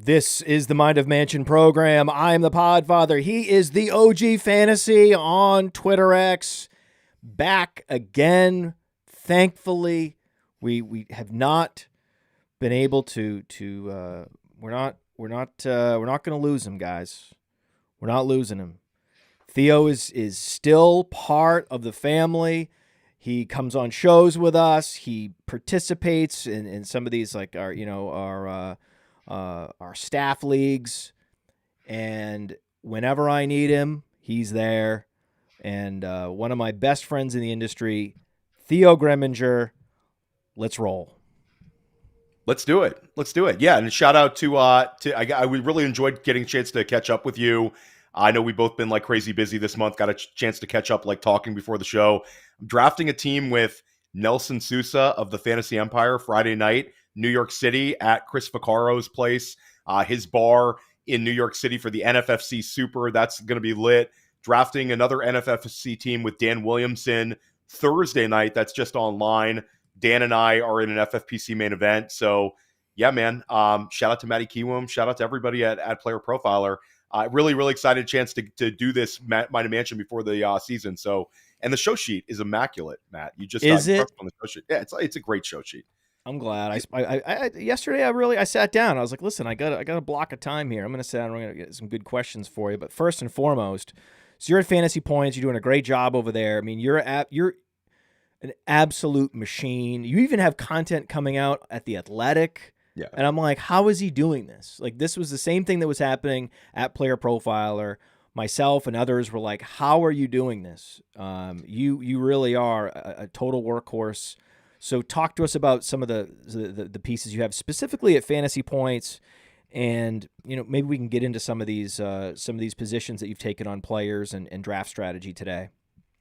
This is the Mind of Mansion program. I am the Podfather. He is the OG Fantasy on Twitter X. Back again. Thankfully, we have not been able to we're not going to lose him, guys. We're not losing him. Theo is still part of the family. He comes on shows with us. He participates in some of these, like our staff leagues, and whenever I need him, he's there. And one of my best friends in the industry, Theo Gremminger. Let's roll. Let's do it. Yeah, and shout out to we really enjoyed getting a chance to catch up with you. I know we've both been like crazy busy this month. Got a chance to catch up, like talking before the show. I'm drafting a team with Nelson Sousa of the Fantasy Empire Friday night, New York City at Chris Ficcaro's place, his bar in New York City for the NFFC Super. That's going to be lit. Drafting another NFFC team with Dan Williamson Thursday night. That's just online. Dan and I are in an FFPC main event. So yeah, man. Shout out to Matty Kiwum. Shout out to everybody at Player Profiler. Really, really excited chance to do this Mind of Mansion before the season. So, and the show sheet is immaculate, Matt. You just is it on the show sheet? Yeah, it's a great show sheet. I'm glad. I yesterday I sat down. I was like, listen, I got a block of time here. I'm going to sit down. We're going to get some good questions for you. But first and foremost, so you're at Fantasy Points. You're doing a great job over there. I mean, you're an absolute machine. You even have content coming out at The Athletic. Yeah. And I'm like, how is he doing this? Like, this was the same thing that was happening at Player Profiler. Myself and others were like, how are you doing this? You really are a total workhorse. So talk to us about some of the pieces you have specifically at Fantasy Points, and maybe we can get into some of these positions that you've taken on players and draft strategy today.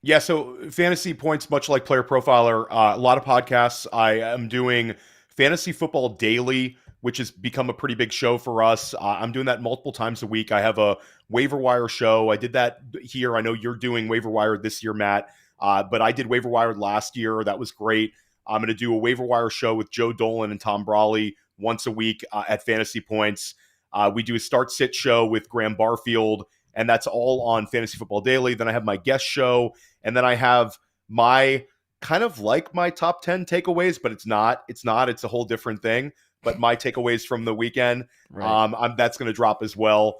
Yeah, so Fantasy Points, much like Player Profiler, a lot of podcasts. I am doing Fantasy Football Daily, which has become a pretty big show for us. I'm doing that multiple times a week. I have a waiver wire show. I did that here. I know you're doing waiver wire this year, Matt, but I did waiver wire last year. That was great. I'm going to do a waiver wire show with Joe Dolan and Tom Brawley once a week at Fantasy Points. We do a start-sit show with Graham Barfield, and that's all on Fantasy Football Daily. Then I have my guest show, and then I have my kind of like my top 10 takeaways, but it's not. It's a whole different thing. But my takeaways from the weekend, right. That's going to drop as well.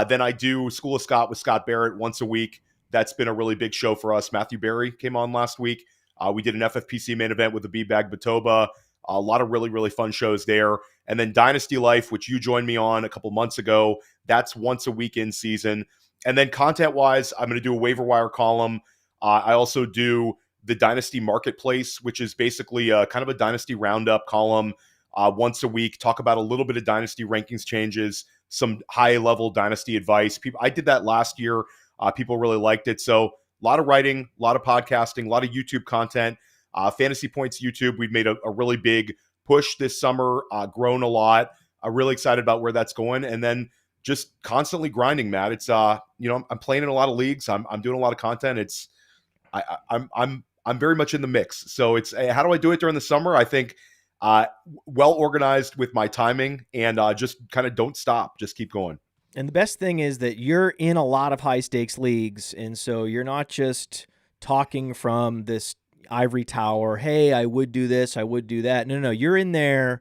Then I do School of Scott with Scott Barrett once a week. That's been a really big show for us. Matthew Berry came on last week. We did an FFPC main event with the B-Bag Batoba. A lot of really, really fun shows there. And then Dynasty Life, which you joined me on a couple months ago. That's once a week in season. And then content-wise, I'm going to do a waiver wire column. I also do the Dynasty Marketplace, which is basically kind of a Dynasty roundup column once a week. Talk about a little bit of Dynasty rankings changes, some high-level Dynasty advice. I did that last year. People really liked it. So a lot of writing, a lot of podcasting, a lot of YouTube content. Fantasy Points YouTube, we've made a really big push this summer, grown a lot. I'm really excited about where that's going. And then just constantly grinding, Matt. It's I'm playing in a lot of leagues. I'm doing a lot of content. I'm very much in the mix. So it's how do I do it during the summer? I think well organized with my timing, and just kind of don't stop. Just keep going. And the best thing is that you're in a lot of high stakes leagues, and so you're not just talking from this ivory tower. Hey, I would do this, I would do that. No, you're in there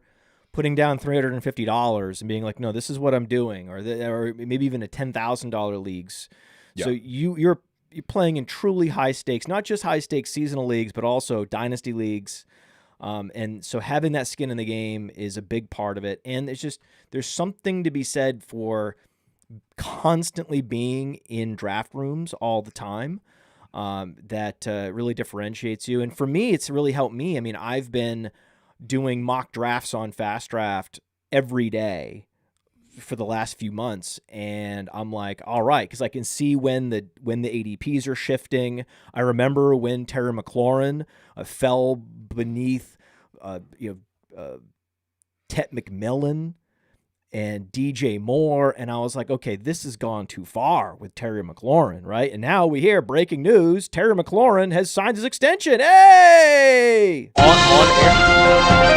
putting down $350 and being like, no, this is what I'm doing, or maybe even a $10,000 leagues. Yeah. So you're playing in truly high stakes, not just high stakes seasonal leagues, but also dynasty leagues. And so having that skin in the game is a big part of it. And there's something to be said for constantly being in draft rooms all the time. That really differentiates you. And for me, it's really helped me. I mean, I've been doing mock drafts on Fast Draft every day for the last few months, and I'm like, all right, because I can see when the ADPs are shifting. I remember when Terry McLaurin fell beneath Tet McMillan and DJ Moore, and I was like, okay, this has gone too far with Terry McLaurin, right? And now we hear breaking news: Terry McLaurin has signed his extension. Hey! On air.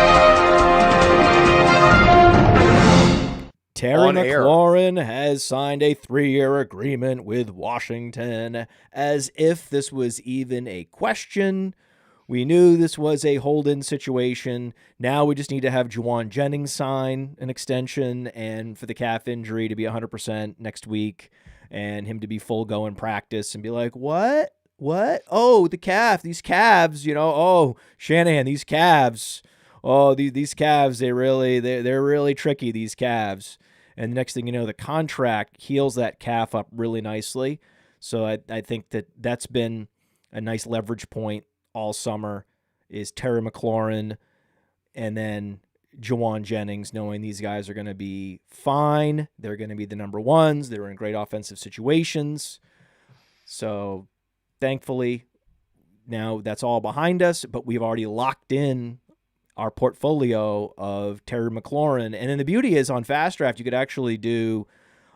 Terry on air. McLaurin has signed a 3-year agreement with Washington, as if this was even a question. We knew this was a hold-in situation. Now we just need to have Juwan Jennings sign an extension and for the calf injury to be 100% next week and him to be full go in practice and be like, what? What? Oh, the calf, these calves, oh, Shanahan, these calves. Oh, these calves, they're really tricky, these calves. And the next thing you know, the contract heals that calf up really nicely. So I think that's been a nice leverage point all summer is Terry McLaurin and then Juwan Jennings, knowing these guys are going to be fine. They're going to be the number ones. They're in great offensive situations. So thankfully, now that's all behind us, but we've already locked in our portfolio of Terry McLaurin. And then the beauty is on Fast Draft, you could actually do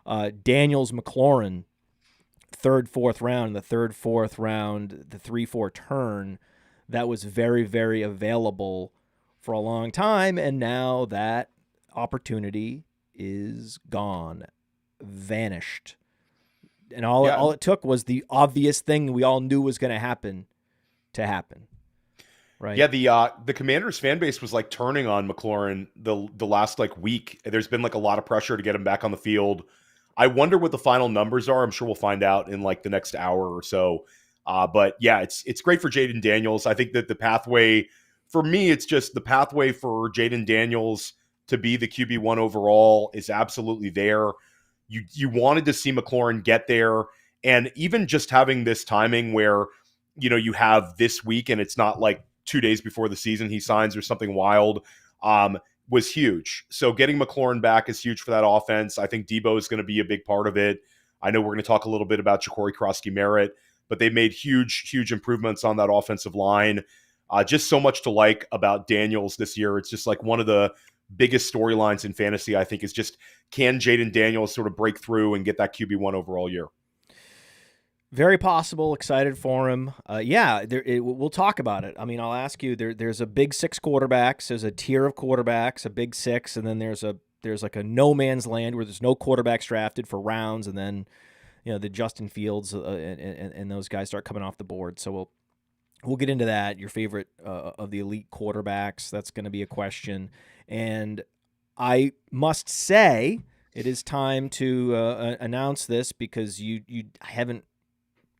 Daniels McLaurin, third, fourth round, the third, fourth round, the 3-4 turn. That was very, very available for a long time. And now that opportunity is gone, vanished. And all it took was the obvious thing we all knew was going to happen. Right. Yeah, the Commanders fan base was like turning on McLaurin the last like week. There's been like a lot of pressure to get him back on the field. I wonder what the final numbers are. I'm sure we'll find out in like the next hour or so. But yeah, it's great for Jaden Daniels. I think that the pathway for me, it's just the pathway for Jaden Daniels to be the QB1 overall is absolutely there. You wanted to see McLaurin get there, and even just having this timing where you have this week and it's not like 2 days before the season he signs or something wild, was huge. So getting McLaurin back is huge for that offense. I think Debo is going to be a big part of it. I know we're going to talk a little bit about Ja'Cory Krosky-Merritt, but they made huge improvements on that offensive line. Just so much to like about Daniels this year. It's just like one of the biggest storylines in fantasy, I think, is just can Jaden Daniels sort of break through and get that QB1 overall year? Very possible. Excited for him. We'll talk about it. I mean, I'll ask you. There's a big 6 quarterbacks. There's a tier of quarterbacks, a big 6, and then there's like a no man's land where there's no quarterbacks drafted for rounds, and then the Justin Fields and those guys start coming off the board. So we'll get into that. Your favorite of the elite quarterbacks. That's going to be a question, and I must say it is time to announce this because you haven't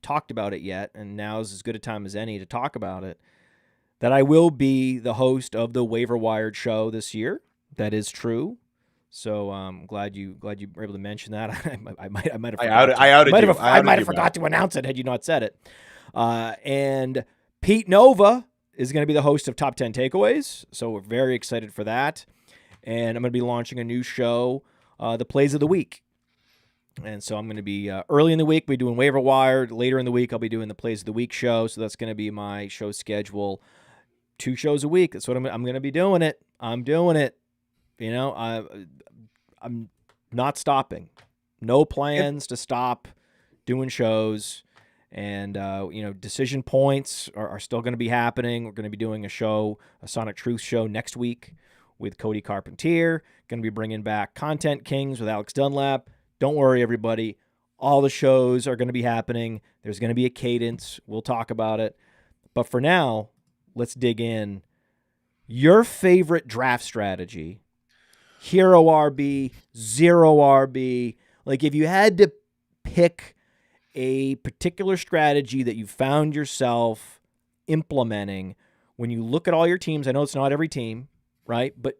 talked about it yet, and now is as good a time as any to talk about it, that I will be the host of the Waiver Wired show this year. That is true. So I'm glad you were able to mention that. I might have forgot to announce it had you not said it. And Pete Nova is going to be the host of Top 10 Takeaways, so we're very excited for that. And I'm going to be launching a new show, the Plays of the Week. And so I'm going to be early in the week, we'll be doing Waiver Wire. Later in the week, I'll be doing the Plays of the Week show. So that's going to be my show schedule. 2 shows a week. That's what I'm going to be doing it. I'm doing it. I'm not stopping. No plans to stop doing shows. And, decision points are still going to be happening. We're going to be doing a Sonic Truth show next week with Cody Carpentier. Going to be bringing back Content Kings with Alex Dunlap. Don't worry, everybody. All the shows are going to be happening. There's going to be a cadence. We'll talk about it. But for now, let's dig in. Your favorite draft strategy, hero RB, zero RB. Like if you had to pick a particular strategy that you found yourself implementing when you look at all your teams, I know it's not every team, right? But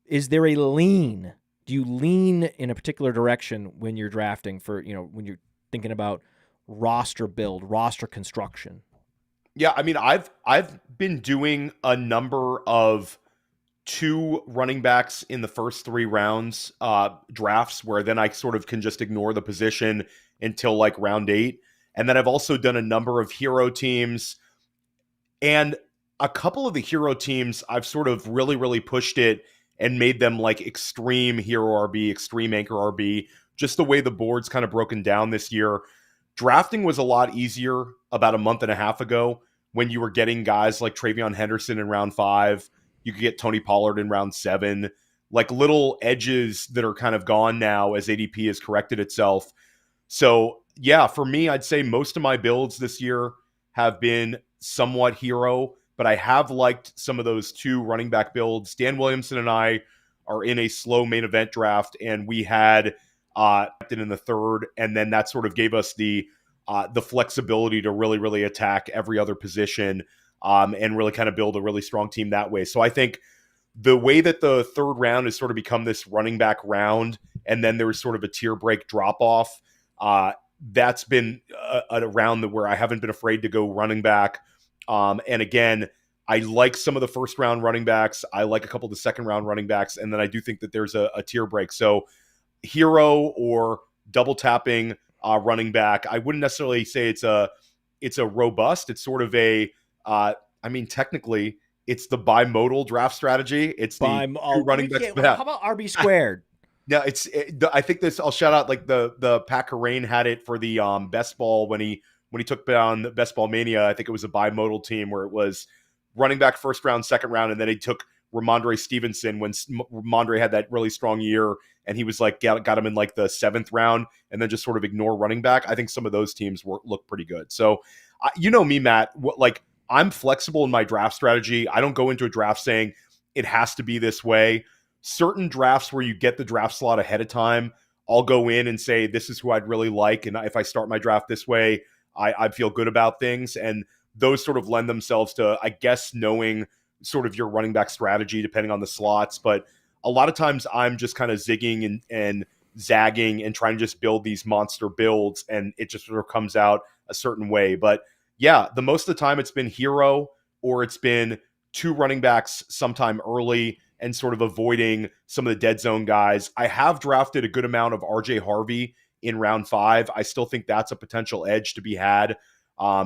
is there a lean? Do you lean in a particular direction when you're drafting for, when you're thinking about roster build, roster construction? Yeah, I mean, I've been doing a number of 2 running backs in the first 3 rounds drafts where then I sort of can just ignore the position until like round 8. And then I've also done a number of hero teams, and a couple of the hero teams I've sort of really pushed it and made them like extreme hero RB, extreme anchor RB, just the way the board's kind of broken down this year. Drafting was a lot easier about a month and a half ago when you were getting guys like Travion Henderson in round 5. You could get Tony Pollard in round 7. like little edges that are kind of gone now as ADP has corrected itself. So yeah, for me, I'd say most of my builds this year have been somewhat hero, but I have liked some of those 2 running back builds. Dan Williamson and I are in a slow main event draft, and we had in the 3rd, and then that sort of gave us the flexibility to really attack every other position, and really kind of build a really strong team that way. So I think the way that the 3rd round has sort of become this running back round, and then there was sort of a tier break drop off. That's been a round where I haven't been afraid to go running back. And again, I like some of the 1st round running backs. I like a couple of the 2nd round running backs. And then I do think that there's a tier break. So hero or double tapping running back, I wouldn't necessarily say it's a robust. It's sort of technically it's the bimodal draft strategy. It's the 2 running backs. How about RB squared? No, I think this. I'll shout out like the Pat Carrain had it for the best ball when he took down the best ball mania. I think it was a bimodal team where it was running back 1st round, 2nd round, and then he took Ramondre Stevenson when Ramondre had that really strong year, and he was like got him in like the 7th round, and then just sort of ignore running back. I think some of those teams look pretty good. So, you know me, Matt. I'm flexible in my draft strategy. I don't go into a draft saying it has to be this way. Certain drafts where you get the draft slot ahead of time, I'll go in and say, this is who I'd really like. And if I start my draft this way, I feel good about things. And those sort of lend themselves to, I guess, knowing sort of your running back strategy, depending on the slots. But a lot of times I'm just kind of zigging and zagging and trying to just build these monster builds. And it just sort of comes out a certain way. But yeah, the most of the time it's been hero, or it's been 2 running backs sometime early, and sort of avoiding some of the dead zone guys. I have drafted a good amount of RJ Harvey in round 5. I still think that's a potential edge to be had.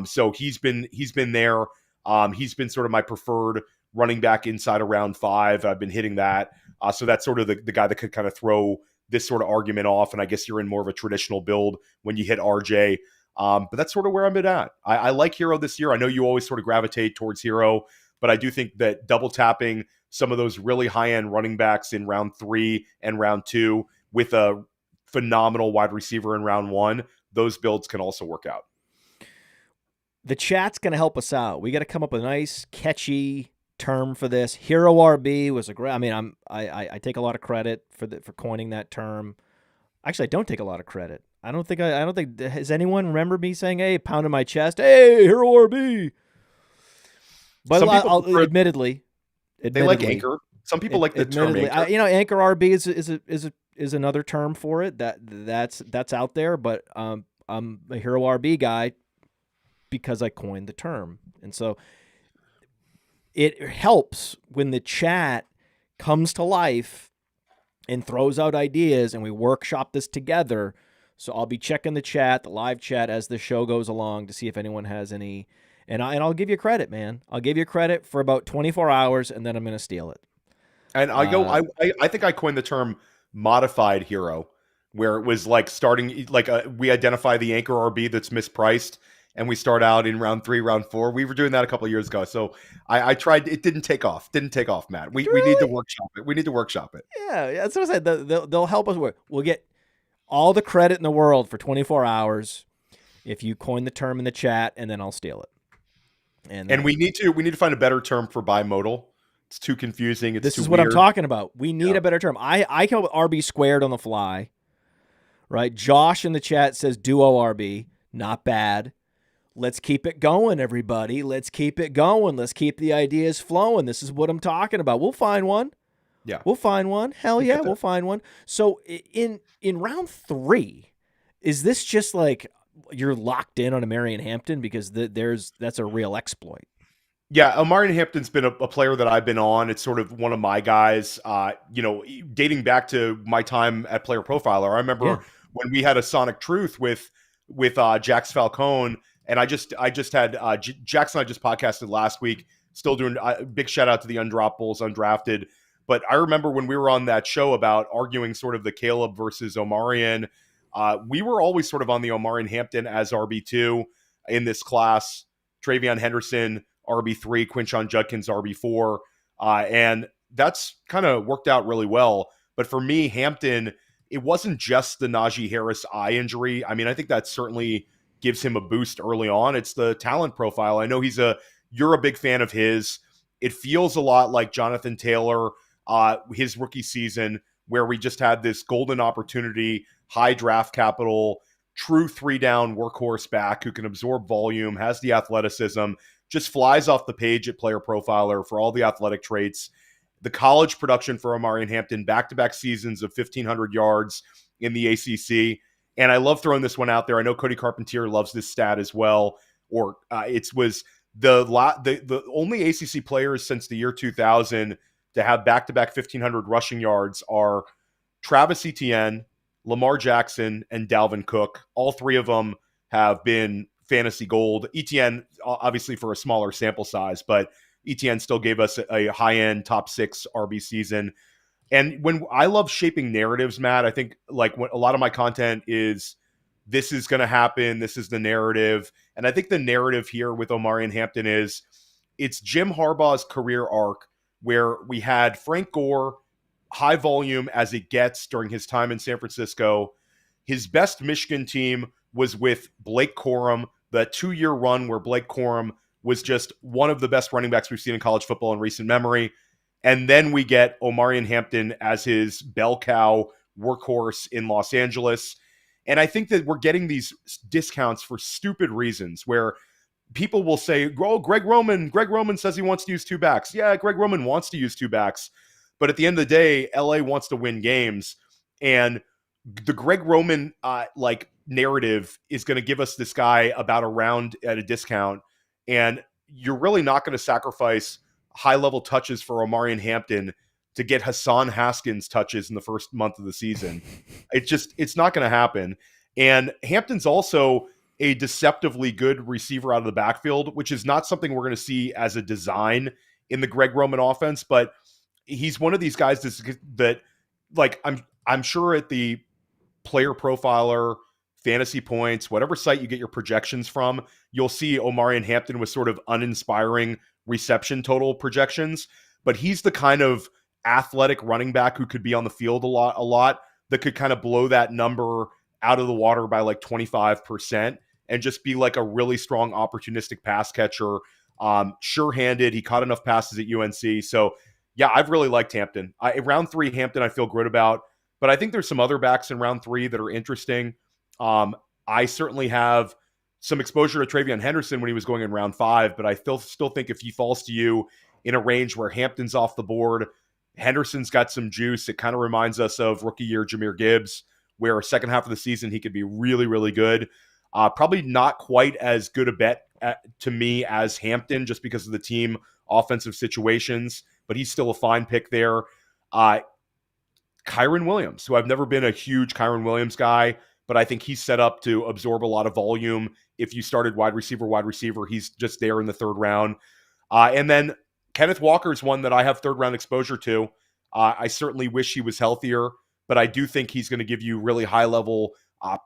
So he's been there. He's been sort of my preferred running back inside of round 5. I've been hitting that. So that's sort of the guy that could kind of throw this sort of argument off. And I guess you're in more of a traditional build when you hit RJ. But that's sort of where I'm at. I like hero this year. I know you always sort of gravitate towards hero, but I do think that double tapping some of those really high-end running backs in round 3 and round 2 with a phenomenal wide receiver in round 1, those builds can also work out. The chat's going to help us out. We got to come up with a nice, catchy term for this. Hero RB was a great. I mean, I take a lot of credit for coining that term. Actually, I don't take a lot of credit. I don't think. Has anyone remember me saying, "Hey, pounding my chest, hey, Hero RB"? But admittedly. They like anchor. Some people like the term anchor. Anchor RB is another term for it. That's out there. But I'm a hero RB guy because I coined the term, and so it helps when the chat comes to life and throws out ideas, and we workshop this together. So I'll be checking the chat, the live chat, as the show goes along to see if anyone has any. And I'll give you credit, man. I'll give you credit for about 24 hours, and then I'm going to steal it. And I think I coined the term modified hero, where it was like starting, we identify the anchor RB that's mispriced, and we start out in round 3, round 4. We were doing that a couple of years ago. So I tried. It didn't take off. Matt. We need to workshop it. We need to workshop it. Yeah, that's what I said. They'll help us. We'll get all the credit in the world for 24 hours if you coin the term in the chat, and then I'll steal it. And we need to find a better term for bimodal. It's too confusing. This is what I'm talking about. We need a better term. I come up with RB squared on the fly. Right? Josh in the chat says duo RB. Not bad. Let's keep it going, everybody. Let's keep it going. Let's keep the ideas flowing. This is what I'm talking about. We'll find one. Yeah. We'll find one. Hell yeah, we'll find one. So in round 3, is this just like you're locked in on a Marion Hampton because that's a real exploit? Yeah, Marion Hampton's been a player that I've been on. It's sort of one of my guys. Dating back to my time at Player Profiler, I remember when we had a Sonic Truth with Jax Falcone, and I just had Jax and I just podcasted last week. Still doing a big shout out to the undroppables, undrafted. But I remember when we were on that show about arguing sort of the Caleb versus Omarion. We were always sort of on the Omarion Hampton as RB2 in this class. Travion Henderson, RB3, Quinshon Judkins, RB4. And that's kind of worked out really well. But for me, Hampton, it wasn't just the Najee Harris eye injury. I mean, I think that certainly gives him a boost early on. It's the talent profile. I know you're a big fan of his. It feels a lot like Jonathan Taylor, his rookie season, where we just had this golden opportunity, high draft capital, true 3-down workhorse back who can absorb volume, has the athleticism, just flies off the page at Player Profiler for all the athletic traits. The college production for Omarion Hampton, back-to-back seasons of 1,500 yards in the ACC. And I love throwing this one out there. I know Cody Carpentier loves this stat as well. Or it was the only ACC players since the year 2000 to have back-to-back 1,500 rushing yards are Travis Etienne, Lamar Jackson, and Dalvin Cook. All three of them have been fantasy gold. Etienne, obviously for a smaller sample size, but Etienne still gave us a high-end top 6 RB season. And when I love shaping narratives, Matt, I think like a lot of my content is this is going to happen. This is the narrative. And I think the narrative here with Omarion Hampton is it's Jim Harbaugh's career arc where we had Frank Gore, high volume as it gets during his time in San Francisco. His best Michigan team was with Blake Corum, the 2-year run where Blake Corum was just one of the best running backs we've seen in college football in recent memory. And then we get Omarion Hampton as his bell cow workhorse in Los Angeles. And I think that we're getting these discounts for stupid reasons where people will say, oh, Greg Roman says he wants to use 2 backs. Yeah, Greg Roman wants to use 2 backs. But at the end of the day, LA wants to win games. And the Greg Roman narrative is going to give us this guy about a round at a discount. And you're really not going to sacrifice high-level touches for Omarion Hampton to get Hassan Haskins touches in the first month of the season. It's not going to happen. And Hampton's also a deceptively good receiver out of the backfield, which is not something we're going to see as a design in the Greg Roman offense, but he's one of these guys that I'm sure at the Player Profiler, Fantasy Points, whatever site you get your projections from, you'll see Omarion Hampton with sort of uninspiring reception total projections, but he's the kind of athletic running back who could be on the field a lot that could kind of blow that number out of the water by like 25% and just be like a really strong opportunistic pass catcher. Sure-handed. He caught enough passes at UNC. So yeah, I've really liked Hampton. Round 3 Hampton I feel good about, but I think there's some other backs in round 3 that are interesting. I certainly have some exposure to Travion Henderson when he was going in round 5, but I still think if he falls to you in a range where Hampton's off the board, Henderson's got some juice. It kind of reminds us of rookie year Jahmyr Gibbs, where second half of the season he could be really, really good. Probably not quite as good a bet to me as Hampton just because of the team offensive situations, but he's still a fine pick there. Kyron Williams, who I've never been a huge Kyron Williams guy, but I think he's set up to absorb a lot of volume. If you started wide receiver, he's just there in the 3rd round. And then Kenneth Walker is one that I have 3rd round exposure to. I certainly wish he was healthier, but I do think he's going to give you really high level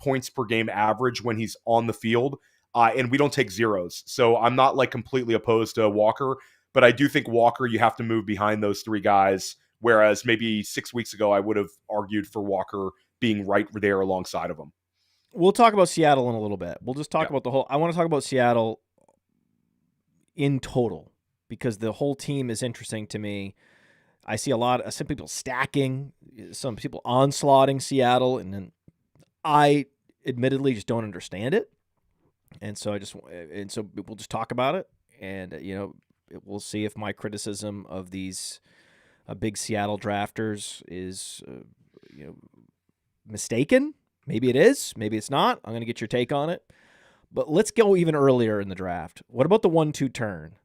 points per game average when he's on the field. And we don't take zeros. So I'm not like completely opposed to Walker, but I do think Walker, you have to move behind those 3 guys. Whereas maybe 6 weeks ago, I would have argued for Walker being right there alongside of him. We'll talk about Seattle in a little bit. We'll just talk about I want to talk about Seattle in total because the whole team is interesting to me. I see some people stacking, some people onslaughting Seattle, and then I admittedly just don't understand it. And so we'll just talk about it, and we'll see if my criticism of these big Seattle drafters is mistaken. Maybe it is. Maybe it's not. I'm going to get your take on it. But let's go even earlier in the draft. What about the 1-2 turn?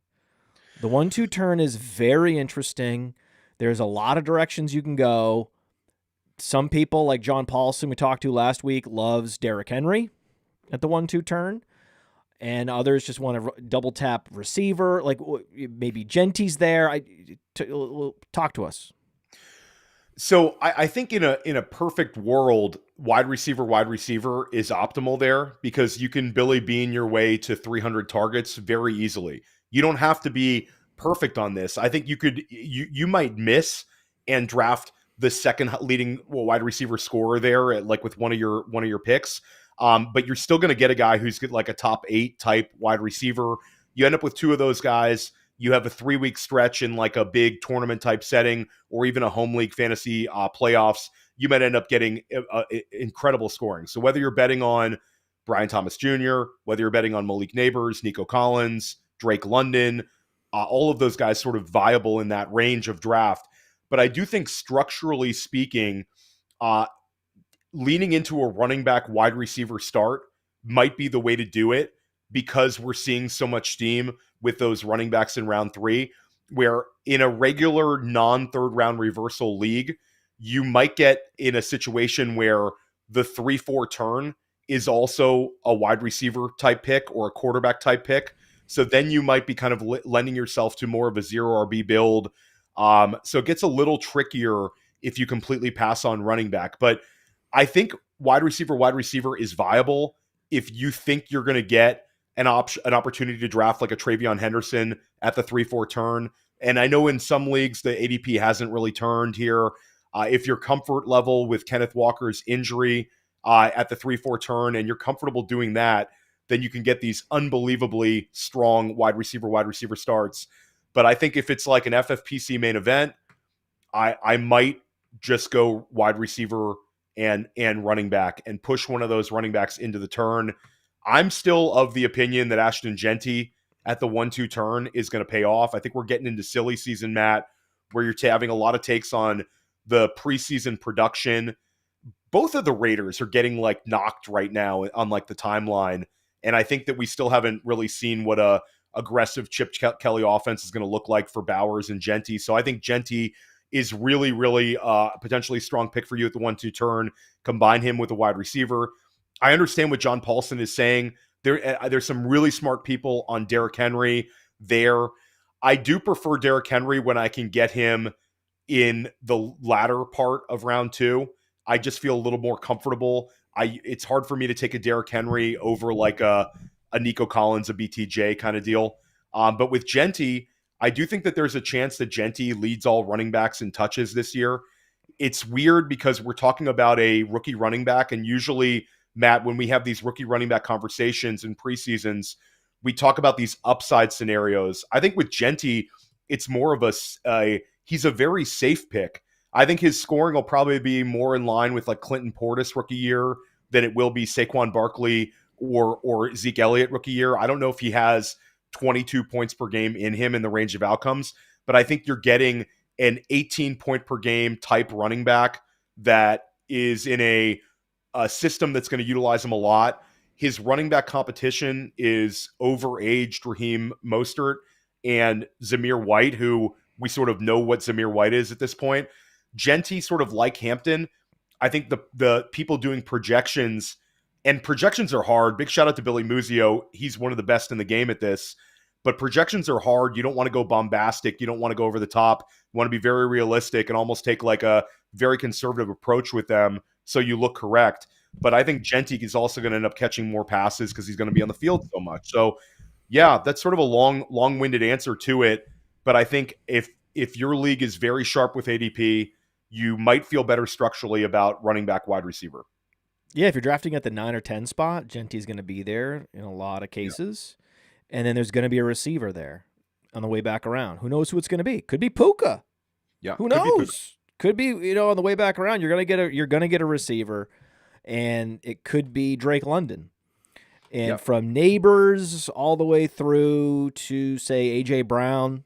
The 1-2 turn is very interesting. There's a lot of directions you can go. Some people, like John Paulson we talked to last week, loves Derrick Henry at the 1-2 turn. And others just want to double tap receiver. Like maybe Genty's there. Talk to us. So I think in a perfect world, wide receiver is optimal there because you can Billy Bean your way to 300 targets very easily. You don't have to be perfect on this. I think you might miss and draft the second leading wide receiver scorer there, like with one of your picks. But you're still going to get a guy who's like a top 8 type wide receiver. You end up with 2 of those guys. You have a 3-week stretch in like a big tournament type setting, or even a home league fantasy playoffs. You might end up getting incredible scoring. So whether you're betting on Brian Thomas Jr., whether you're betting on Malik Neighbors, Nico Collins, Drake London, all of those guys sort of viable in that range of draft. But I do think structurally speaking, leaning into a running back wide receiver start might be the way to do it, because we're seeing so much steam with those running backs in round 3, where in a regular non-third round reversal league, you might get in a situation where the 3-4 turn is also a wide receiver type pick or a quarterback type pick. So then you might be kind of lending yourself to more of a 0 RB build. So it gets a little trickier if you completely pass on running back. But I think wide receiver is viable if you think you're going to get an opportunity to draft like a Travion Henderson at the 3-4 turn. And I know in some leagues the ADP hasn't really turned here. If your comfort level with Kenneth Walker's injury at the 3-4 turn and you're comfortable doing that, then you can get these unbelievably strong wide receiver starts. But I think if it's like an FFPC main event, I might just go wide receiver and running back and push one of those running backs into the turn. I'm still of the opinion that Ashton Genty at the 1-2 turn is going to pay off. I think we're getting into silly season, Matt, where you're having a lot of takes on the preseason production. Both of the Raiders are getting like knocked right now on like the timeline. And I think that we still haven't really seen what a aggressive Chip Kelly offense is going to look like for Bowers and Genty. So I think Genty is really, really potentially a strong pick for you at the 1-2 turn. Combine him with a wide receiver. I understand what John Paulson is saying. There's some really smart people on Derrick Henry there. I do prefer Derrick Henry when I can get him in the latter part of round 2. I just feel a little more comfortable. It's hard for me to take a Derrick Henry over like a Nico Collins, a BTJ kind of deal. But with Genty, I do think that there's a chance that Genty leads all running backs in touches this year. It's weird because we're talking about a rookie running back, and usually, Matt, when we have these rookie running back conversations in preseasons, we talk about these upside scenarios. I think with Genty, it's more of he's a very safe pick. I think his scoring will probably be more in line with like Clinton Portis rookie year than it will be Saquon Barkley or Zeke Elliott rookie year. I don't know if he has 22 points per game in him in the range of outcomes, but I think you're getting an 18 point per game type running back that is in a system that's going to utilize him a lot. His running back competition is overaged Raheem Mostert and Zamir White, who we sort of know what Zamir White is at this point. Genty, sort of like Hampton, I think the people doing projections, and projections are hard. Big shout out to Billy Muzio. He's one of the best in the game at this. But projections are hard. You don't want to go bombastic. You don't want to go over the top. You want to be very realistic and almost take like a very conservative approach with them so you look correct. But I think Genty is also going to end up catching more passes because he's going to be on the field so much. So, yeah, that's sort of a long-winded answer to it. But I think if your league is very sharp with ADP, you might feel better structurally about running back wide receiver. Yeah, if you're drafting at the 9 or 10 spot, Genty's going to be there in a lot of cases. Yeah. And then there's going to be a receiver there on the way back around. Who knows who it's going to be? Could be Puka. Yeah. Who knows? Could be, on the way back around, you're going to get a receiver, and it could be Drake London. And from Neighbors all the way through to, say, AJ Brown,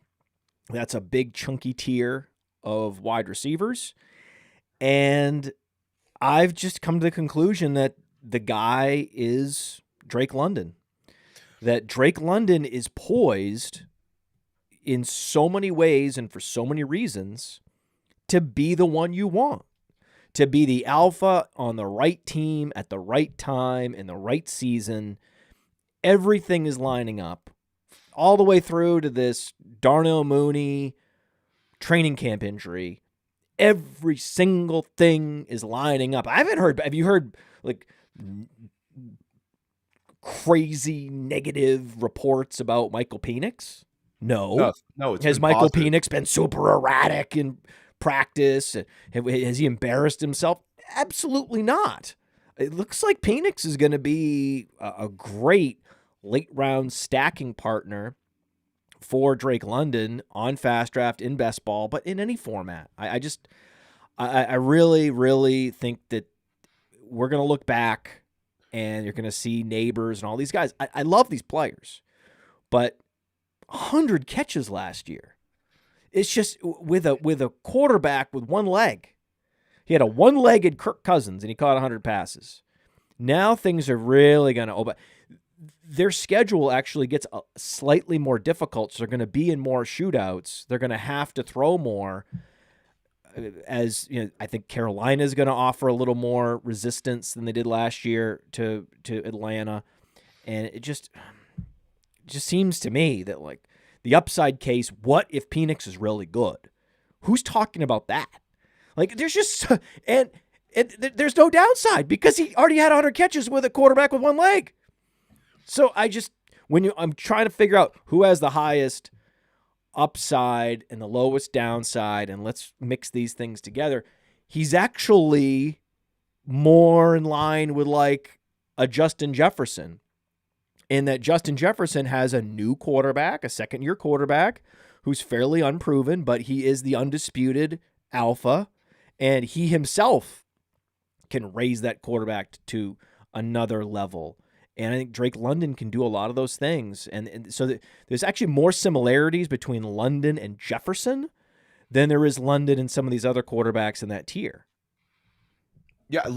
that's a big chunky tier of wide receivers. And I've just come to the conclusion that the guy is Drake London. That Drake London is poised in so many ways and for so many reasons to be the one you want, to be the alpha on the right team at the right time in the right season. Everything is lining up all the way through to this Darnell Mooney training camp injury. Every single thing is lining up. Have you heard like crazy negative reports about Michael Penix? No. No, no, it's Has been Michael positive. Penix been super erratic in practice? Has he embarrassed himself? Absolutely not. It looks like Penix is going to be a great late round stacking partner for Drake London on Fast Draft, in Best Ball, but in any format. I really, really think that we're going to look back and you're going to see Neighbors and all these guys. I love these players, but 100 catches last year. It's just with a quarterback with one leg. He had a one-legged Kirk Cousins, and he caught 100 passes. Now things are really going to open. Their schedule actually gets slightly more difficult, so they're going to be in more shootouts. They're going to have to throw more. As you know, I think Carolina is going to offer a little more resistance than they did last year to Atlanta, and it just seems to me that like the upside case. What if Penix is really good? Who's talking about that? Like there's just and there's no downside because he already had 100 catches with a quarterback with one leg. So I'm trying to figure out who has the highest upside and the lowest downside, and let's mix these things together. He's actually more in line with like a Justin Jefferson, in that Justin Jefferson has a new quarterback, a second-year quarterback who's fairly unproven, but he is the undisputed alpha, and he himself can raise that quarterback to another level. And I think Drake London can do a lot of those things. And so there's actually more similarities between London and Jefferson than there is London and some of these other quarterbacks in that tier. Yeah,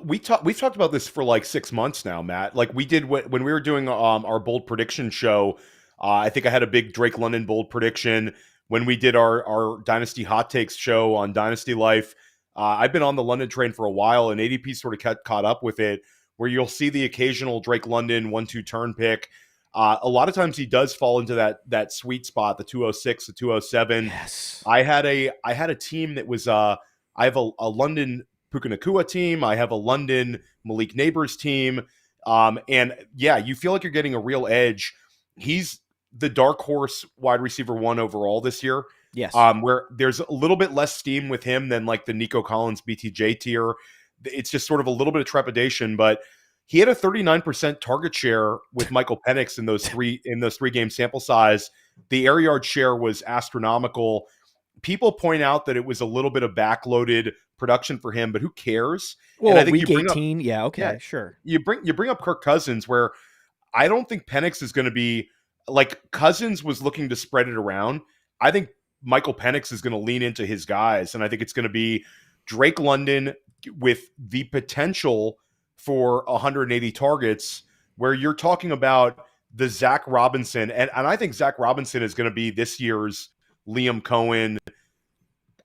we've talked about this for like 6 months now, Matt. Like we did when we were doing our bold prediction show. I think I had a big Drake London bold prediction when we did our Dynasty Hot Takes show on Dynasty Life. I've been on the London train for a while, and ADP sort of caught up with it, where you'll see the occasional Drake London 1-2 turn pick. A lot of times he does fall into that sweet spot, the 206, the 207. Yes. I had a team that was I have a London Puka Nacua team. I have a London Malik Neighbors team. And yeah, you feel like you're getting a real edge. He's the dark horse wide receiver 1 overall this year. Yes. Where there's a little bit less steam with him than like the Nico Collins BTJ tier. It's just sort of a little bit of trepidation, but he had a 39% target share with Michael Penix in those three game sample size. The air yard share was astronomical. People point out that it was a little bit of backloaded production for him, but who cares? Well, and I think week 18, yeah, okay, yeah, sure. You bring up Kirk Cousins, where I don't think Penix is going to be like Cousins was looking to spread it around. I think Michael Penix is going to lean into his guys, and I think it's going to be Drake London with the potential for 180 targets, where you're talking about the Zach Robinson, and I think Zach Robinson is going to be this year's Liam Cohen.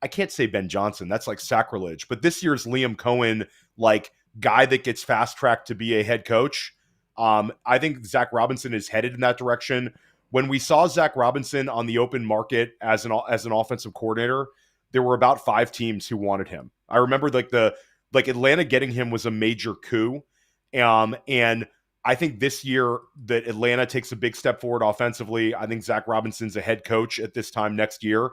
I can't say Ben Johnson, that's like sacrilege, but this year's Liam Cohen, like guy that gets fast tracked to be a head coach. I think Zach Robinson is headed in that direction. When we saw Zach Robinson on the open market as an offensive coordinator, there were about 5 teams who wanted him. I remember like Atlanta getting him was a major coup. And I think this year that Atlanta takes a big step forward offensively. I think Zach Robinson's a head coach at this time next year.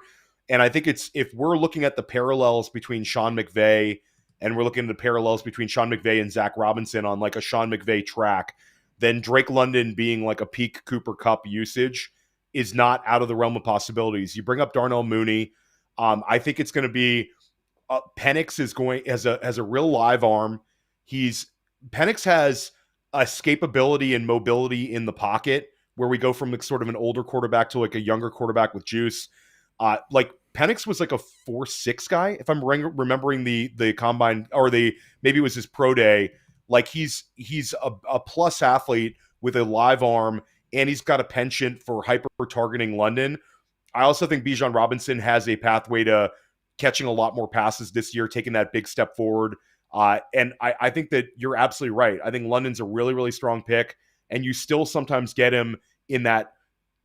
And I think if we're looking at the parallels between Sean McVay and we're looking at the parallels between Sean McVay and Zach Robinson on like a Sean McVay track, then Drake London being like a peak Cooper Kupp usage is not out of the realm of possibilities. You bring up Darnell Mooney. I think it's going to be Penix has a real live arm. Penix has escapability and mobility in the pocket, where we go from like sort of an older quarterback to like a younger quarterback with juice. Like Penix was like a 4.6 guy, if I'm remembering the combine, or maybe it was his pro day. Like he's a plus athlete with a live arm, and he's got a penchant for hyper targeting London. I also think Bijan Robinson has a pathway to catching a lot more passes this year, taking that big step forward. And I think that you're absolutely right. I think London's a really, really strong pick, and you still sometimes get him in that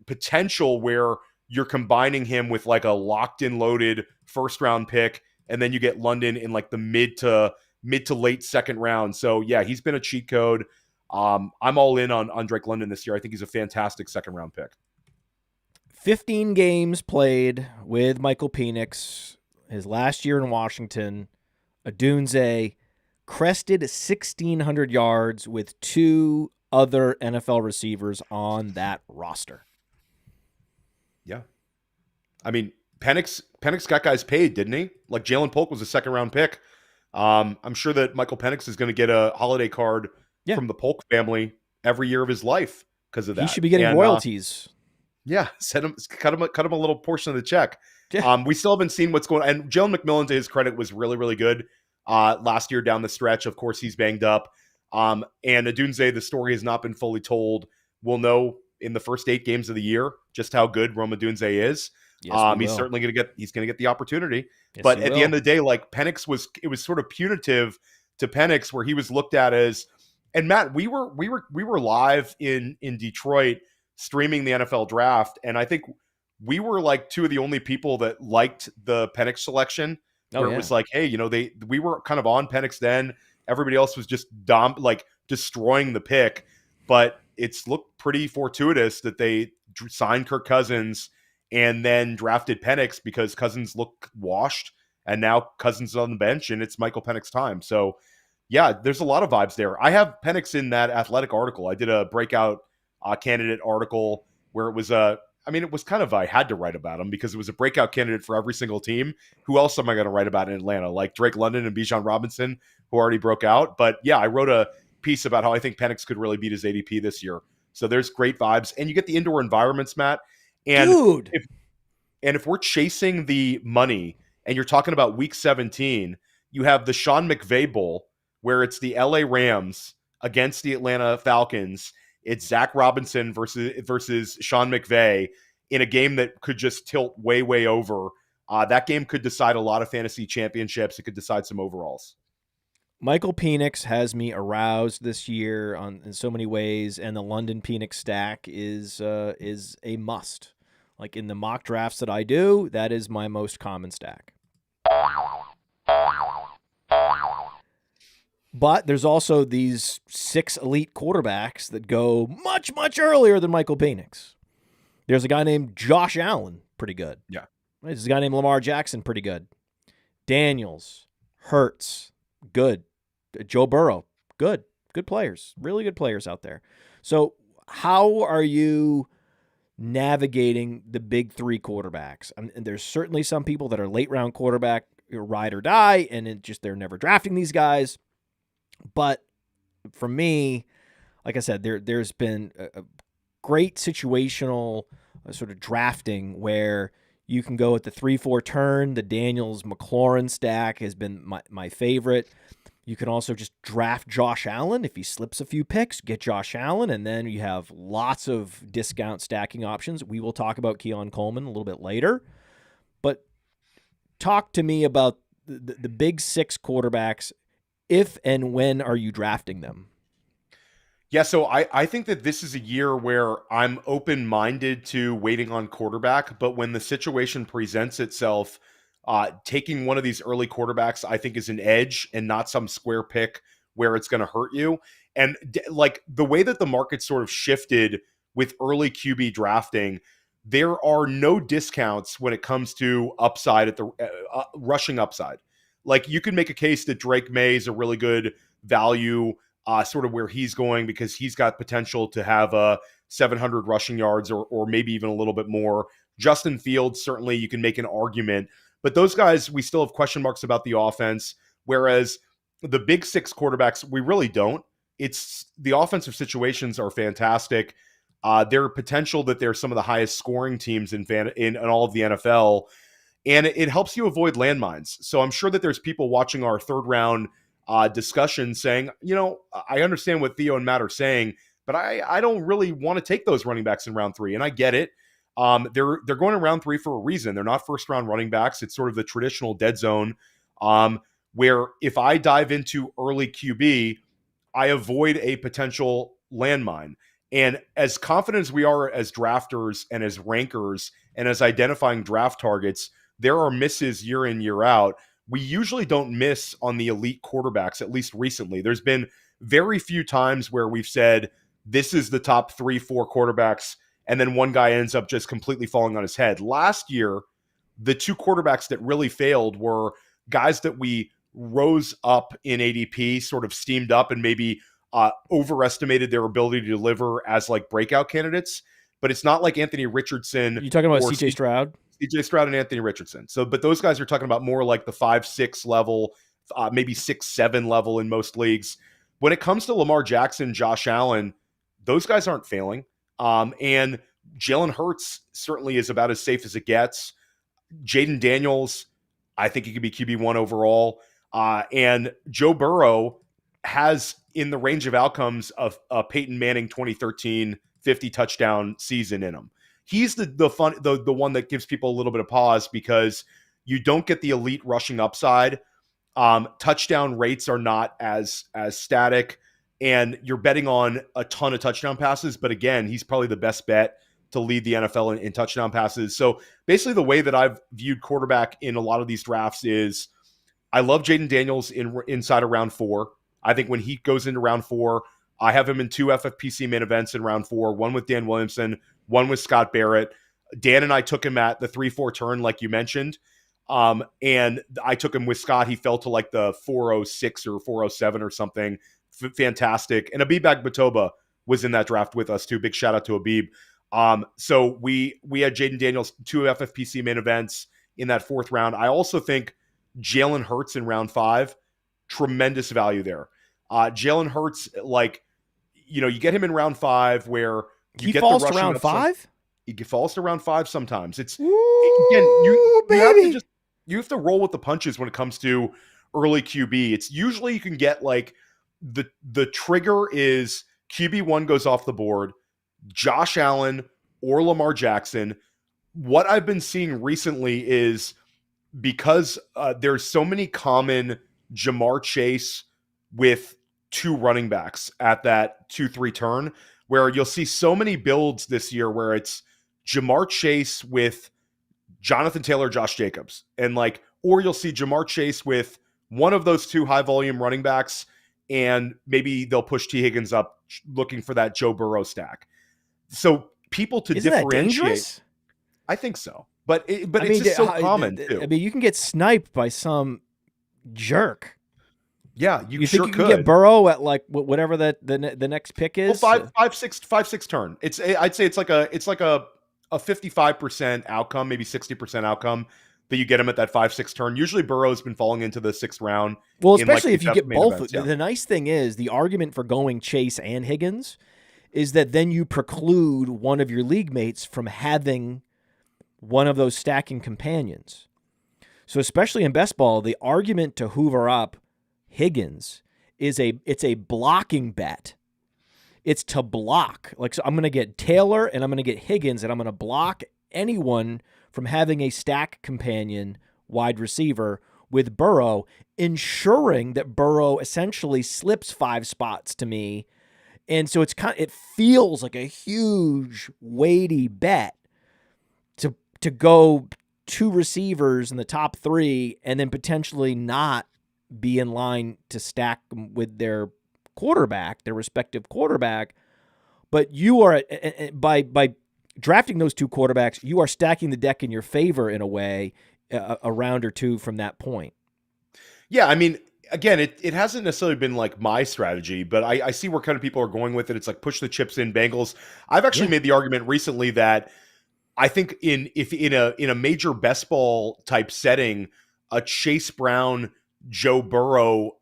potential where you're combining him with like a locked in loaded first round pick, and then you get London in like the mid to late second round. So yeah, he's been a cheat code. I'm all in on Drake London this year. I think he's a fantastic second round pick. 15 games played with Michael Penix, his last year in Washington. Odunze crested 1,600 yards with two other NFL receivers on that roster. Yeah. I mean, Penix got guys paid, didn't he? Like Jalen Polk was a second-round pick. I'm sure that Michael Penix is going to get a holiday card from the Polk family every year of his life because of that. He should be getting royalties. Yeah, cut him a little portion of the check. Yeah. We still haven't seen what's going on. And Jalen McMillan, to his credit, was really, really good last year down the stretch. Of course, he's banged up. And Odunze, the story has not been fully told. We'll know in the first 8 games of the year just how good Rome Odunze is. Yes, he's certainly going to get the opportunity. Yes, but at the end of the day, like Penix it was sort of punitive to Penix, where he was looked at as. And Matt, we were live in Detroit streaming the NFL draft, and I think we were like two of the only people that liked the Penix selection. Where it was like, hey, we were kind of on Penix then. Everybody else was just destroying the pick, but it's looked pretty fortuitous that they signed Kirk Cousins and then drafted Penix because Cousins looked washed, and now Cousins is on the bench, and it's Michael Penix time. So, yeah, there's a lot of vibes there. I have Penix in that Athletic article. I did a breakout candidate article where it was it was kind of, I had to write about him because it was a breakout candidate for every single team. Who else am I going to write about in Atlanta? Like Drake London and Bijan Robinson, who already broke out. But yeah, I wrote a piece about how I think Penix could really beat his ADP this year. So there's great vibes. And you get the indoor environments, Matt. And dude, if we're chasing the money and you're talking about week 17, you have the Sean McVay Bowl where it's the LA Rams against the Atlanta Falcons. It's Zach Robinson versus Sean McVay in a game that could just tilt way, way over. That game could decide a lot of fantasy championships. It could decide some overalls. Michael Penix has me aroused this year in so many ways, and the London Penix stack is a must. Like in the mock drafts that I do, that is my most common stack. But there's also these 6 elite quarterbacks that go much, much earlier than Michael Penix. There's a guy named Josh Allen, pretty good. Yeah. There's a guy named Lamar Jackson, pretty good. Daniels, Hurts, good. Joe Burrow, good. Good players. Really good players out there. So how are you navigating the big 3 quarterbacks? And there's certainly some people that are late round quarterback, ride or die, and they're never drafting these guys. But for me, like I said, there's been a great situational sort of drafting where you can go at the 3-4 turn. The Daniels McLaurin stack has been my favorite. You can also just draft Josh Allen. If he slips a few picks, get Josh Allen, and then you have lots of discount stacking options. We will talk about Keon Coleman a little bit later. But talk to me about the big 6 quarterbacks. If and when are you drafting them? Yeah, so I think that this is a year where I'm open-minded to waiting on quarterback, but when the situation presents itself, taking one of these early quarterbacks I think is an edge and not some square pick where it's going to hurt you. And like the way that the market sort of shifted with early QB drafting, there are no discounts when it comes to upside at the rushing upside. Like you can make a case that Drake May is a really good value, sort of where he's going because he's got potential to have 700 rushing yards or maybe even a little bit more. Justin Fields, certainly you can make an argument. But those guys, we still have question marks about the offense, whereas the big 6 quarterbacks, we really don't. It's the offensive situations are fantastic. Their potential that they're some of the highest scoring teams in all of the NFL. And it helps you avoid landmines. So I'm sure that there's people watching our 3rd round discussion saying, I understand what Theo and Matt are saying, but I don't really want to take those running backs in round 3. And I get it. They're going in round 3 for a reason. They're not first round running backs. It's sort of the traditional dead zone where if I dive into early QB, I avoid a potential landmine. And as confident as we are as drafters and as rankers and as identifying draft targets, there are misses year in, year out. We usually don't miss on the elite quarterbacks, at least recently. There's been very few times where we've said, this is the top 3-4 quarterbacks, and then one guy ends up just completely falling on his head. Last year, the two quarterbacks that really failed were guys that we rose up in ADP, sort of steamed up, and maybe overestimated their ability to deliver as like breakout candidates. But it's not like Anthony Richardson. You talking about or CJ Stroud? CJ Stroud and Anthony Richardson. So, but those guys are talking about more like the 5-6 level, maybe 6-7 level in most leagues. When it comes to Lamar Jackson, Josh Allen, those guys aren't failing. And Jalen Hurts certainly is about as safe as it gets. Jaden Daniels, I think he could be QB1 overall. And Joe Burrow has in the range of outcomes of Peyton Manning 2013 50 touchdown season in him. He's the one that gives people a little bit of pause because you don't get the elite rushing upside. Touchdown rates are not as static, and you're betting on a ton of touchdown passes. But again, he's probably the best bet to lead the NFL in touchdown passes. So basically the way that I've viewed quarterback in a lot of these drafts is I love Jaden Daniels inside of round 4. I think when he goes into round 4, I have him in 2 FFPC main events in round 4, one with Dan Williamson, one with Scott Barrett. Dan and I took him at the 3-4 turn, like you mentioned. And I took him with Scott. He fell to like the 406 or 407 or something. Fantastic. And Abib Agbatoba was in that draft with us too. Big shout out to Abib. So we had Jaden Daniels, 2 FFPC main events in that 4th round. I also think Jalen Hurts in round 5, tremendous value there. Jalen Hurts, like, you get him in round 5 where you get falls the to round 5. He falls to round 5 sometimes. It's Ooh, again, you have to roll with the punches when it comes to early QB. It's usually you can get like the trigger is QB1 goes off the board, Josh Allen or Lamar Jackson. What I've been seeing recently is because there's so many common Jamar Chase with 2 running backs at that 2-3 turn, where you'll see so many builds this year where it's Jamar Chase with Jonathan Taylor, Josh Jacobs, and or you'll see Jamar Chase with one of those 2 high volume running backs, and maybe they'll push T. Higgins up looking for that Joe Burrow stack. So people to Isn't differentiate, that dangerous? I think so, but it's just so common too. I mean, you can get sniped by some jerk. Yeah, you think you can get Burrow at like whatever the next pick is? Well, 5-6 turn. I'd say it's like a 55% outcome, maybe 60% outcome that you get him at that 5-6 turn. Usually Burrow's been falling into the 6th round. Well, especially if you get both. Events, yeah. The nice thing is the argument for going Chase and Higgins is that then you preclude one of your league mates from having one of those stacking companions. So especially in best ball, the argument to hoover up Higgins is it's a blocking bet. It's to block. So I'm going to get Taylor and I'm going to get Higgins, and I'm going to block anyone from having a stack companion wide receiver with Burrow, ensuring that Burrow essentially slips 5 spots to me. And so it feels like a huge weighty bet to go 2 receivers in the top 3 and then potentially not be in line to stack with their quarterback, their respective quarterback. But you are, by drafting those 2 quarterbacks, you are stacking the deck in your favor in a way, a round or 2 from that point. Yeah, I mean, again, it hasn't necessarily been like my strategy, but I see where kind of people are going with it. It's like push the chips in Bengals. I've actually made the argument recently that I think in a major best ball type setting, a Chase Brown, Joe Burrow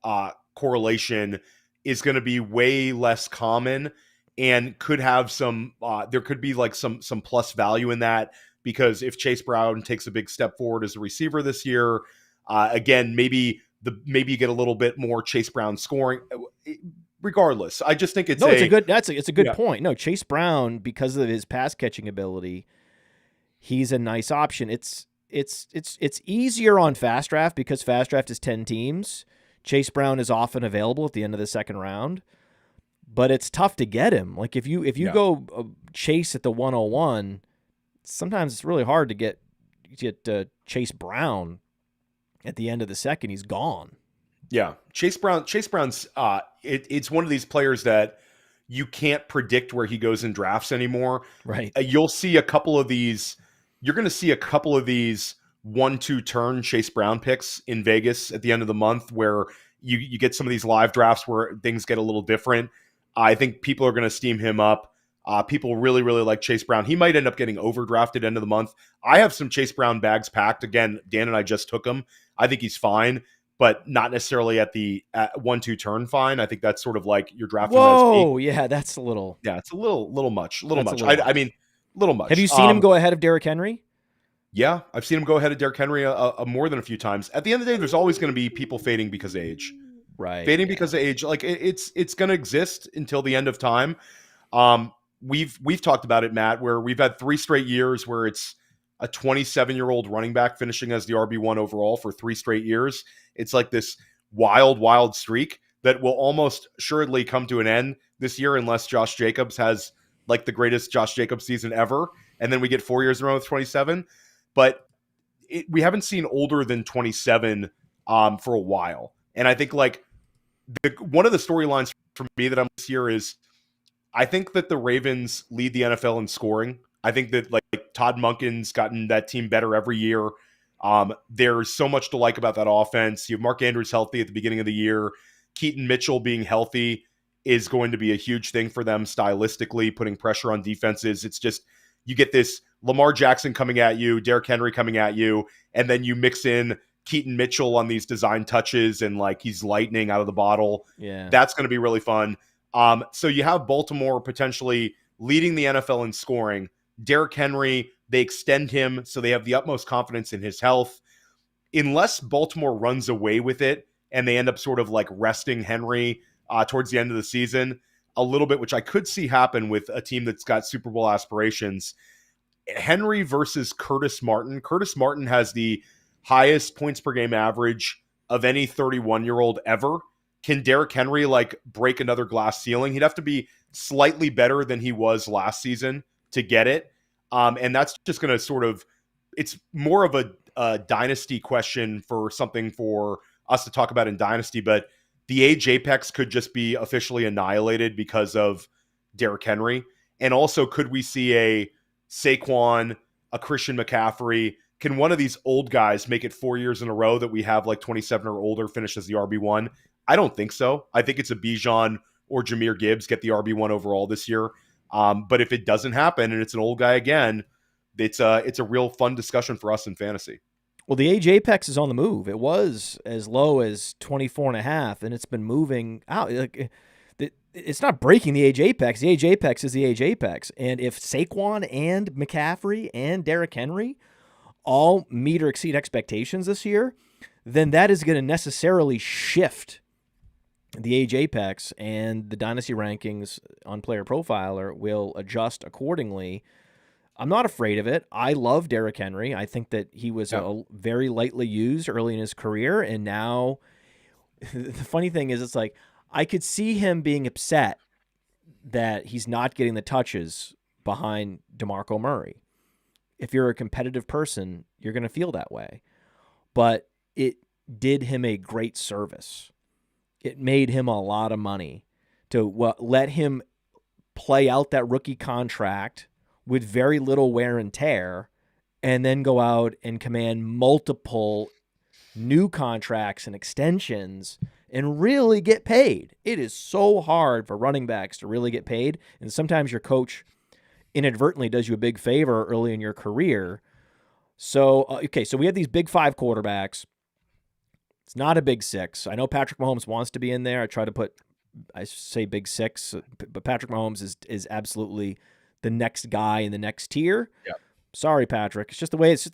correlation is going to be way less common and could have some there could be like some plus value in that, because if Chase Brown takes a big step forward as a receiver this year, again, maybe you get a little bit more Chase Brown scoring. Regardless, I just think it's a good point. No, Chase Brown, because of his pass catching ability, he's a nice option. It's easier on Fast Draft because Fast Draft is 10 teams. Chase Brown is often available at the end of the 2nd round, but it's tough to get him. Like if you go Chase at the 101, sometimes it's really hard to get Chase Brown at the end of the 2nd. He's gone. Yeah, Chase Brown's it's one of these players that you can't predict where he goes in drafts anymore. Right. You'll see a couple of these. You're going to see a couple of these 1-2 turn Chase Brown picks in Vegas at the end of the month, where you get some of these live drafts where things get a little different. I think people are going to steam him up. People really, really like Chase Brown. He might end up getting overdrafted end of the month. I have some Chase Brown bags packed. Again, Dan and I just took him. I think he's fine, but not necessarily at the 1-2 turn fine. I think that's sort of like you're drafting him at his peak. Whoa, yeah, that's a little. Yeah, it's a little much. That's a little I much. mean, little much. Have you seen him go ahead of Derrick Henry? Yeah, I've seen him go ahead of Derrick Henry a more than a few times. At the end of the day, there's always going to be people fading because of age. Right. Fading Yeah. because of age. Like it's going to exist until the end of time. Um, we've talked about it, Matt, where we've had 3 straight years where it's a 27-year-old running back finishing as the RB1 overall for 3 straight years. It's like this wild streak that will almost assuredly come to an end this year unless Josh Jacobs has like the greatest Josh Jacobs season ever, and then we get 4 years in a row with 27. But we haven't seen older than 27 for a while, and I think like one of the storylines for me that I'm this year is I think that the Ravens lead the NFL in scoring. I think that like Todd Monken's gotten that team better every year. There's so much to like about that offense. You have Mark Andrews healthy at the beginning of the year. Keaton Mitchell being healthy is going to be a huge thing for them stylistically, putting pressure on defenses. It's just you get this Lamar Jackson coming at you, Derrick Henry coming at you, and then you mix in Keaton Mitchell on these design touches and like he's lightning out of the bottle. Yeah. That's going to be really fun. So you have Baltimore potentially leading the NFL in scoring. Derrick Henry, they extend him, so they have the utmost confidence in his health. Unless Baltimore runs away with it and they end up sort of like resting Henry towards the end of the season a little bit, which I could see happen with a team that's got Super Bowl aspirations. Henry versus Curtis Martin. Curtis Martin has the highest points per game average of any 31-year-old ever. Can Derrick Henry like break another glass ceiling? He'd have to be slightly better than he was last season to get it. And that's just going to sort of, it's more of a dynasty question for something for us to talk about in Dynasty, but the age apex could just be officially annihilated because of Derrick Henry. And also, could we see a Saquon, a Christian McCaffrey? Can one of these old guys make it 4 years in a row that we have like 27 or older finish as the RB1? I don't think so. I think it's a Bijan or Jahmyr Gibbs get the RB1 overall this year. But if it doesn't happen and it's an old guy again, it's a real fun discussion for us in fantasy. Well, the age apex is on the move. It was as low as 24.5, and it's been moving out. It's not breaking the age apex. The age apex is the age apex. And if Saquon and McCaffrey and Derrick Henry all meet or exceed expectations this year, then that is going to necessarily shift the age apex, and the dynasty rankings on Player Profiler will adjust accordingly. I'm not afraid of it. I love Derrick Henry. I think that he was very lightly used early in his career, and now the funny thing is it's like I could see him being upset that he's not getting the touches behind DeMarco Murray. If you're a competitive person, you're going to feel that way. But it did him a great service. It made him a lot of money to let him play out that rookie contract with very little wear and tear, and then go out and command multiple new contracts and extensions and really get paid. It is so hard for running backs to really get paid, and sometimes your coach inadvertently does you a big favor early in your career. So, so we have these big 5 quarterbacks. It's not a big 6. I know Patrick Mahomes wants to be in there. I say big 6, but Patrick Mahomes is absolutely the next guy in the next tier. Yeah. Sorry, Patrick. It's just the way it's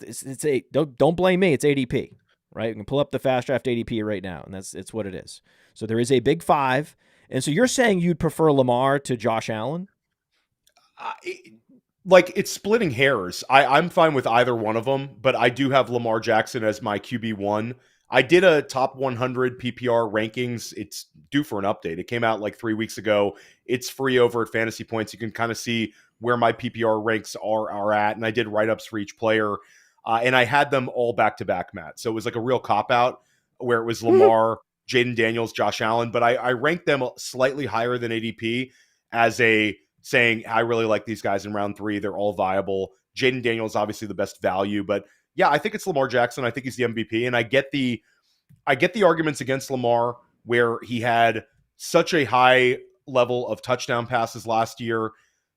don't blame me. It's ADP, right? We can pull up the Fast Draft ADP right now, and it's what it is. So there is a big 5. And so you're saying you'd prefer Lamar to Josh Allen? It's splitting hairs. I'm fine with either one of them, but I do have Lamar Jackson as my QB1. I did a top 100 PPR rankings. It's due for an update. It came out like 3 weeks ago. It's free over at Fantasy Points. You can kind of see where my PPR ranks are at, and I did write-ups for each player, and I had them all back-to-back, Matt. So it was like a real cop-out where it was Lamar, Jaden Daniels, Josh Allen, but I ranked them slightly higher than ADP as a saying, I really like these guys in round 3. They're all viable. Jaden Daniels obviously the best value, but yeah, I think it's Lamar Jackson. I think he's the MVP, and I get the arguments against Lamar where he had such a high level of touchdown passes last year,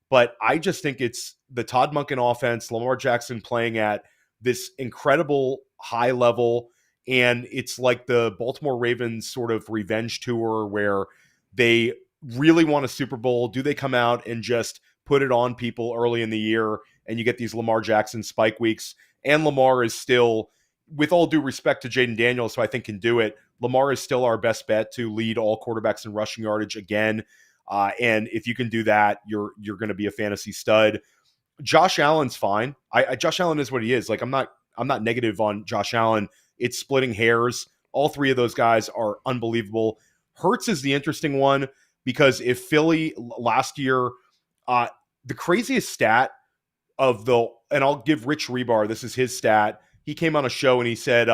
but I just think it's the Todd Monken offense, Lamar Jackson playing at this incredible high level, and it's like the Baltimore Ravens sort of revenge tour where they really want a Super Bowl. Do they come out and just put it on people early in the year, and you get these Lamar Jackson spike weeks? And Lamar is still, with all due respect to Jaden Daniels, who I think can do it, Lamar is still our best bet to lead all quarterbacks in rushing yardage again. And if you can do that, you're going to be a fantasy stud. Josh Allen's fine. Josh Allen is what he is. Like I'm not negative on Josh Allen. It's splitting hairs. All 3 of those guys are unbelievable. Hurts is the interesting one because if Philly last year, the craziest stat and I'll give Rich Rebar, this is his stat. He came on a show and he said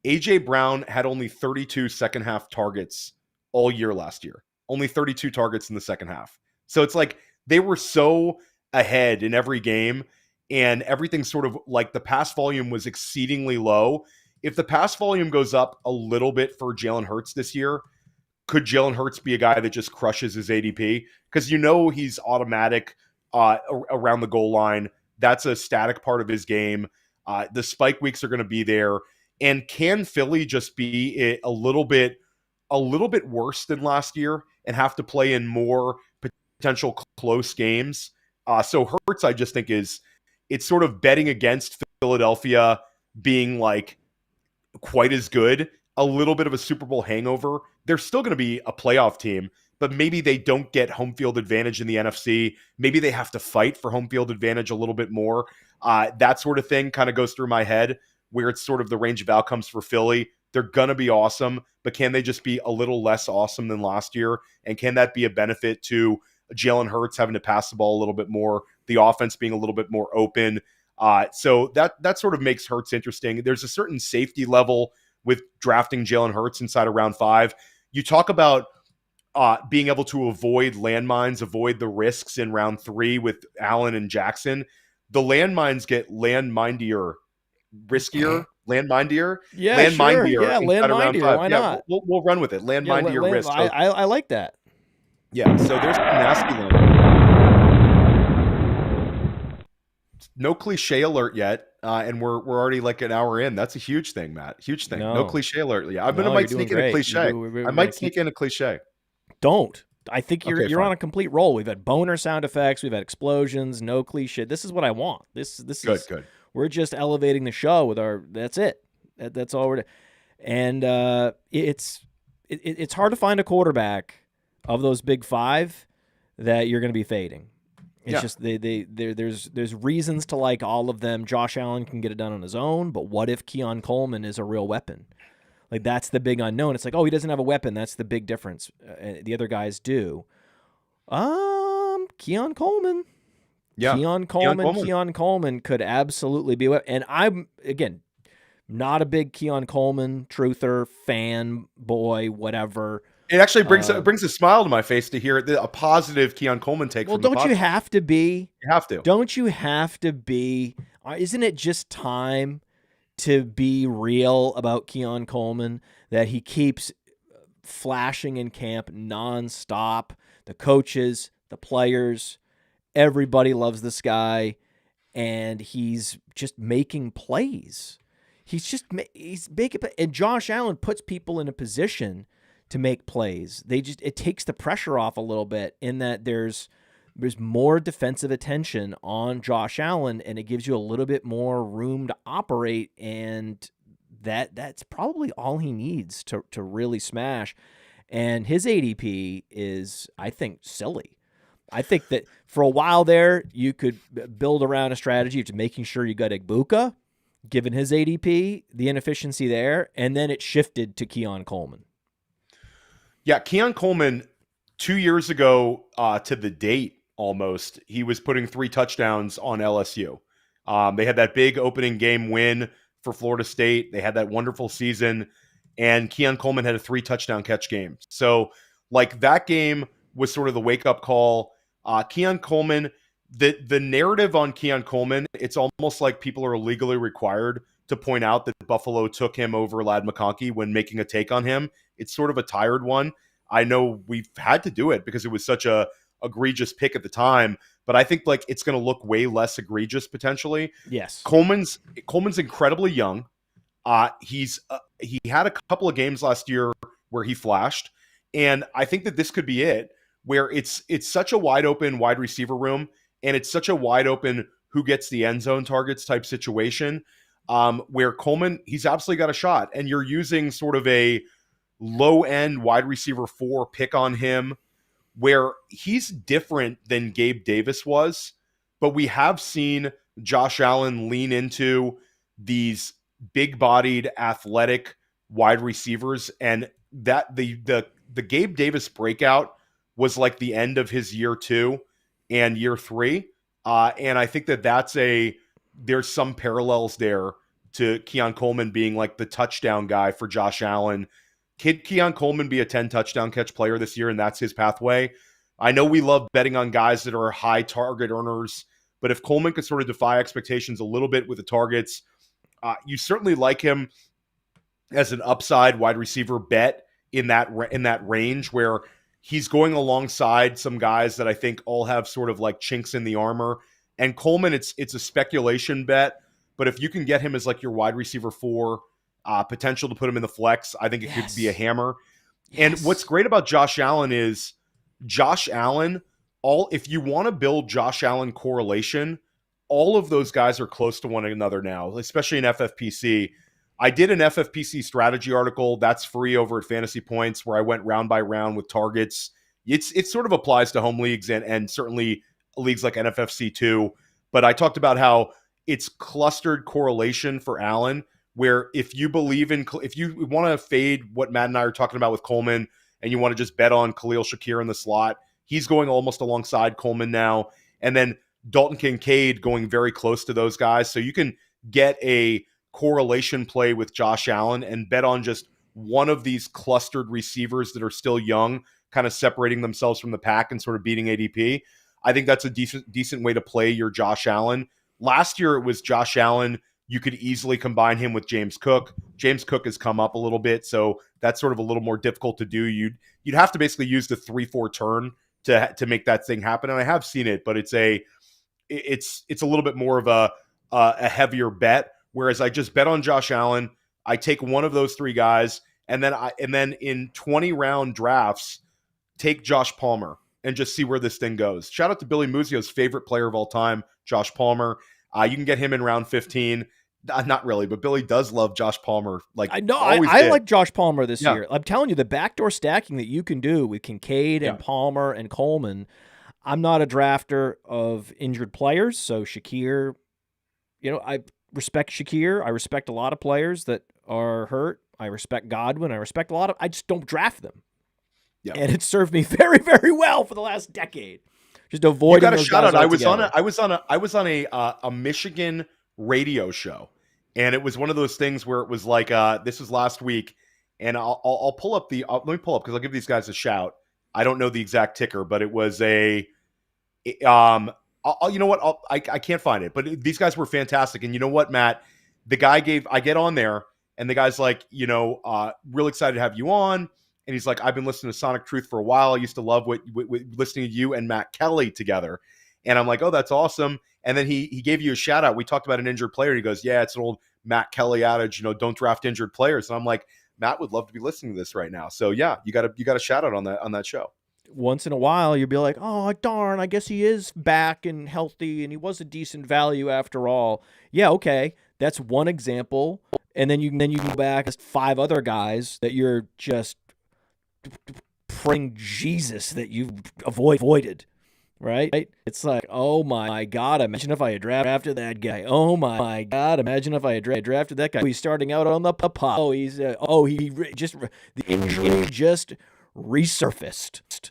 AJ Brown had only 32 second half targets all year last year. Only 32 targets in the second half. So it's like they were so ahead in every game, and everything sort of like the pass volume was exceedingly low. If the pass volume goes up a little bit for Jalen Hurts this year, could Jalen Hurts be a guy that just crushes his ADP? Because he's automatic around the goal line. That's a static part of his game. The spike weeks are going to be there. And can Philly just be a little bit worse than last year and have to play in more potential close games? So Hurts, I just think it's sort of betting against Philadelphia being like quite as good, a little bit of a Super Bowl hangover. They're still going to be a playoff team, but maybe they don't get home field advantage in the NFC. Maybe they have to fight for home field advantage a little bit more. That sort of thing kind of goes through my head where it's sort of the range of outcomes for Philly. They're going to be awesome, but can they just be a little less awesome than last year? And can that be a benefit to Jalen Hurts having to pass the ball a little bit more, the offense being a little bit more open? So that sort of makes Hurts interesting. There's a certain safety level with drafting Jalen Hurts inside of round 5. You talk about being able to avoid landmines, avoid the risks in round 3 with Allen and Jackson. The landmines get landmindier, riskier, landmindier. Yeah, landmindier sure. Yeah, inside of round landmindier. 5. Why Yeah, not? we'll run with it. Landmindier risk. So, I like that. yeah, so there's some nasty land. No cliche alert yet, and we're already like an hour in. That's a huge thing, Matt. Huge thing. No cliche alert. Yeah, I might sneak in a cliche. I might sneak in a cliche. Don't. I think you're fine. on a complete roll. We've had boner sound effects. We've had explosions. No cliche. This is what I want. This is Good. We're just elevating the show with our. That's it. That's all we're. And it's hard to find a quarterback of those big 5 that you're going to be fading. It's just there's reasons to like all of them. Josh Allen can get it done on his own, but what if Keon Coleman is a real weapon? Like that's the big unknown. It's like, oh, he doesn't have a weapon. That's the big difference. The other guys do. Keon Coleman. Yeah, Keon Coleman could absolutely be. And I'm again not a big Keon Coleman truther, fan boy, whatever. It actually brings a smile to my face to hear a positive Keon Coleman take. Well, from the don't you have to be? You have to. Don't you have to be? Isn't it just time to be real about Keon Coleman, that he keeps flashing in camp nonstop? The coaches, the players, everybody loves this guy, and he's just making plays. He's making, and Josh Allen puts people in a position to make plays. It takes the pressure off a little bit in that there's more defensive attention on Josh Allen, and it gives you a little bit more room to operate, and that's probably all he needs to really smash. And his ADP is, I think, silly. I think that for a while there, you could build around a strategy of making sure you got Igbuka, given his ADP, the inefficiency there, and then it shifted to Keon Coleman. Yeah, Keon Coleman, 2 years ago to the date almost, he was putting 3 touchdowns on LSU. They had that big opening game win for Florida State. They had that wonderful season, and Keon Coleman had a 3 touchdown catch game. So, like, that game was sort of the wake up call. Keon Coleman, the narrative on Keon Coleman, it's almost like people are legally required to point out that Buffalo took him over Ladd McConkey when making a take on him. It's sort of a tired one. I know we've had to do it because it was such a egregious pick at the time, but I think like it's going to look way less egregious potentially. Yes. Coleman's incredibly young. He had a couple of games last year where he flashed, and I think that this could be it, where it's such a wide open wide receiver room, and it's such a wide open who gets the end zone targets type situation, where Coleman, he's absolutely got a shot, and you're using sort of a low end wide receiver 4 pick on him, where he's different than Gabe Davis was, but we have seen Josh Allen lean into these big-bodied, athletic wide receivers, and that the Gabe Davis breakout was like the end of his year 2 and year 3, and I think that there's some parallels there to Keon Coleman being like the touchdown guy for Josh Allen. Could Keon Coleman be a 10 touchdown catch player this year, and that's his pathway? I know we love betting on guys that are high target earners, but if Coleman could sort of defy expectations a little bit with the targets, you certainly like him as an upside wide receiver bet in that range where he's going alongside some guys that I think all have sort of like chinks in the armor. And Coleman, it's a speculation bet, but if you can get him as like your wide receiver 4, potential to put him in the flex, I think it could be a hammer. Yes. And what's great about Josh Allen is Josh Allen, if you want to build Josh Allen correlation, all of those guys are close to one another now, especially in FFPC. I did an FFPC strategy article that's free over at Fantasy Points where I went round by round with targets. It sort of applies to home leagues and certainly leagues like NFFC too. But I talked about how it's clustered correlation for Allen, where if you want to fade what Matt and I are talking about with Coleman and you want to just bet on Khalil Shakir in the slot, he's going almost alongside Coleman now. And then Dalton Kincaid going very close to those guys. So you can get a correlation play with Josh Allen and bet on just one of these clustered receivers that are still young, kind of separating themselves from the pack and sort of beating ADP. I think that's a decent way to play your Josh Allen. Last year, it was Josh Allen. You could easily combine him with James Cook. James Cook has come up a little bit, so that's sort of a little more difficult to do. You'd have to basically use the 3-4 turn to make that thing happen. And I have seen it, but it's a little bit more of a heavier bet. Whereas I just bet on Josh Allen, I take one of those 3 guys, and then in 20 round drafts, take Josh Palmer and just see where this thing goes. Shout out to Billy Muzio's favorite player of all time, Josh Palmer. You can get him in round 15. Not really, but Billy does love Josh Palmer. Like I know, I like Josh Palmer this year. I'm telling you, the backdoor stacking that you can do with Kincaid and Palmer and Coleman. I'm not a drafter of injured players, so Shakir, I respect Shakir. I respect a lot of players that are hurt. I respect Godwin. I respect I just don't draft them. Yeah. And it served me very, very well for the last decade. Just avoiding. You got a shout out. I was on a Michigan radio show, and it was one of those things where it was like this was last week, and I'll pull up let me pull up because I'll give these guys a shout. I don't know the exact ticker, but it was you know what? I can't find it, but these guys were fantastic. And you know what, Matt? The guy I get on there, and the guy's like, real excited to have you on. And he's like, I've been listening to Sonic Truth for a while. I used to love listening to you and Matt Kelly together. And I'm like, oh, that's awesome. And then he gave you a shout out. We talked about an injured player. And he goes, yeah, it's an old Matt Kelly adage, don't draft injured players. And I'm like, Matt would love to be listening to this right now. So yeah, you got a shout out on that show. Once in a while, you'll be like, oh, darn, I guess he is back and healthy and he was a decent value after all. Yeah, okay. That's one example. And then you go back to 5 other guys that you're just praying Jesus that you avoided, right? It's like, oh my God, imagine if I had drafted that guy. Oh my God, imagine if I had drafted that guy. He's starting out on the pop. Oh, the injury just resurfaced.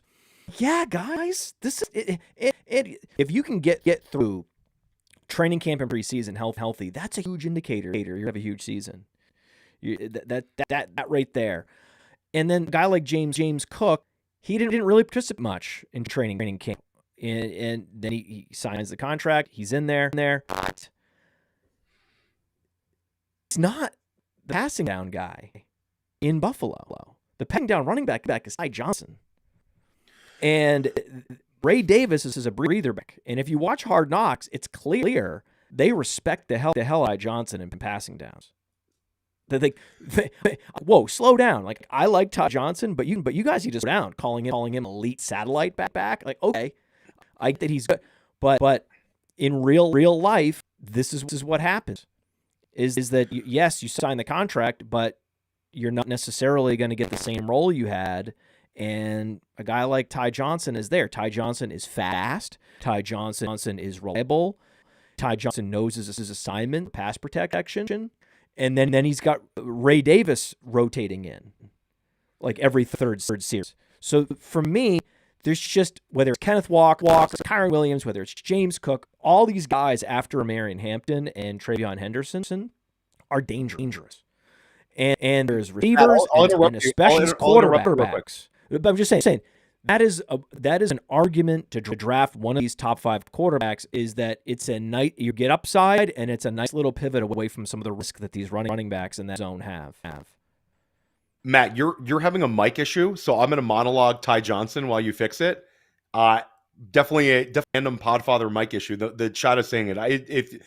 Yeah, guys, this is it. If you can get through training camp and preseason healthy, that's a huge indicator. You have a huge season. That right there. And then a guy like James Cook, he didn't really participate much in training camp. And then he signs the contract. He's in there. But he's not the passing down guy in Buffalo. The passing down running back is Ty Johnson. And Ray Davis is a breather back. And if you watch Hard Knocks, it's clear they respect the hell out of Johnson in passing downs. They whoa, slow down. Like, I like Ty Johnson, but you guys need to slow down, calling him elite satellite back. Like, okay, I get that he's good, but in real life, this is what happens. Is that yes, you sign the contract, but you're not necessarily going to get the same role you had. And a guy like Ty Johnson is there. Ty Johnson is fast. Ty Johnson is reliable. Ty Johnson knows his assignment, pass protection. And then he's got Ray Davis rotating in like every third series. So for me, there's just, whether it's Kenneth Walker, Kyron Williams, whether it's James Cook, all these guys after Marion Hampton and Travion Henderson are dangerous. And there's receivers and especially quarterbacks. But I'm just saying that is an argument to draft one of these top 5 quarterbacks, is that it's you get upside, and it's a nice little pivot away from some of the risk that these running backs in that zone have. Matt, you're having a mic issue, so I'm going to monologue Ty Johnson while you fix it. Definitely a random Podfather mic issue. The chat is saying it.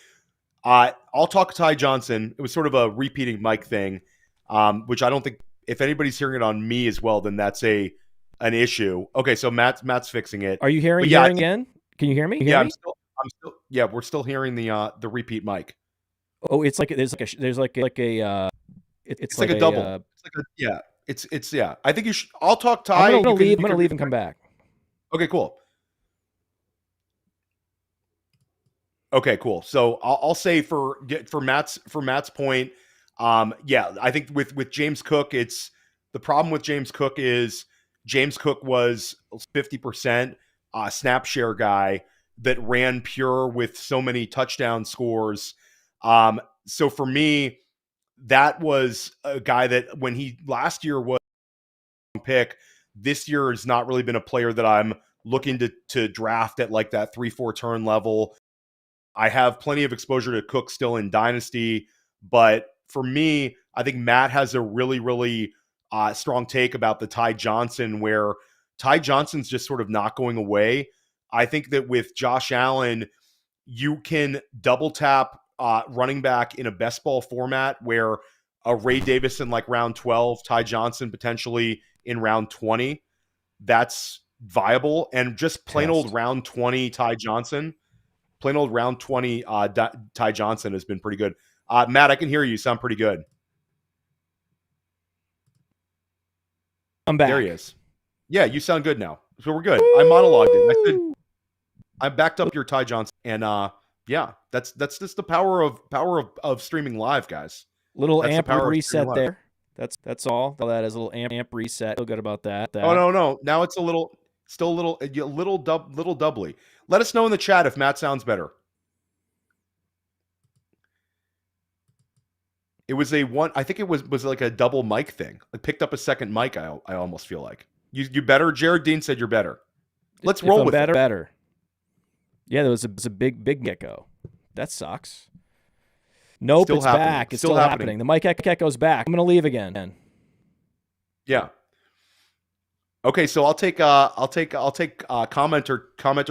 I'll talk Ty Johnson. It was sort of a repeating mic thing, which I don't think, if anybody's hearing it on me as well, then that's an issue. Okay, so Matt's fixing it. Are you hearing again? Can you hear me? I'm still. We're still hearing the repeat mic. Oh, it's like it's like a double. It's I think you should. I'll talk Ty. I'm gonna leave and come back. Okay, cool. Okay, cool. So I'll say for Matt's point, I think with James Cook, it's the problem with James Cook is James Cook was 50% snap share guy that ran pure with so many touchdown scores. So for me, that was a guy that when he last year was pick, this year has not really been a player that I'm looking to draft at like that 3-4 turn level. I have plenty of exposure to Cook still in Dynasty, but for me, I think Matt has a really, really strong take about the Ty Johnson, where Ty Johnson's just sort of not going away. I think that with Josh Allen, you can double tap running back in a best ball format where a Ray Davis in like round 12, Ty Johnson potentially in round 20. That's viable. And just plain old round 20 Ty Johnson, plain old round 20 Ty Johnson has been pretty good. Matt, I can hear you. Sound pretty good. I'm back. There he is. Yeah, you sound good now. So we're good. I monologued it. I backed up your Ty Johnson, and that's just the power of streaming live, guys. Little amp reset there. That's all. That is a little amp reset. Feel good about that. Oh no. Now it's still a little doubly. Let us know in the chat if Matt sounds better. It was I think it was like a double mic thing. I picked up a second mic. I almost feel like you better. Jared Dean said you're better. Let's roll with it. Better. Yeah, there was a big gecko. That sucks. Nope, still it's happening. Back. It's still happening. The mic echo's back. I'm gonna leave again. Yeah. Okay, so I'll take commenter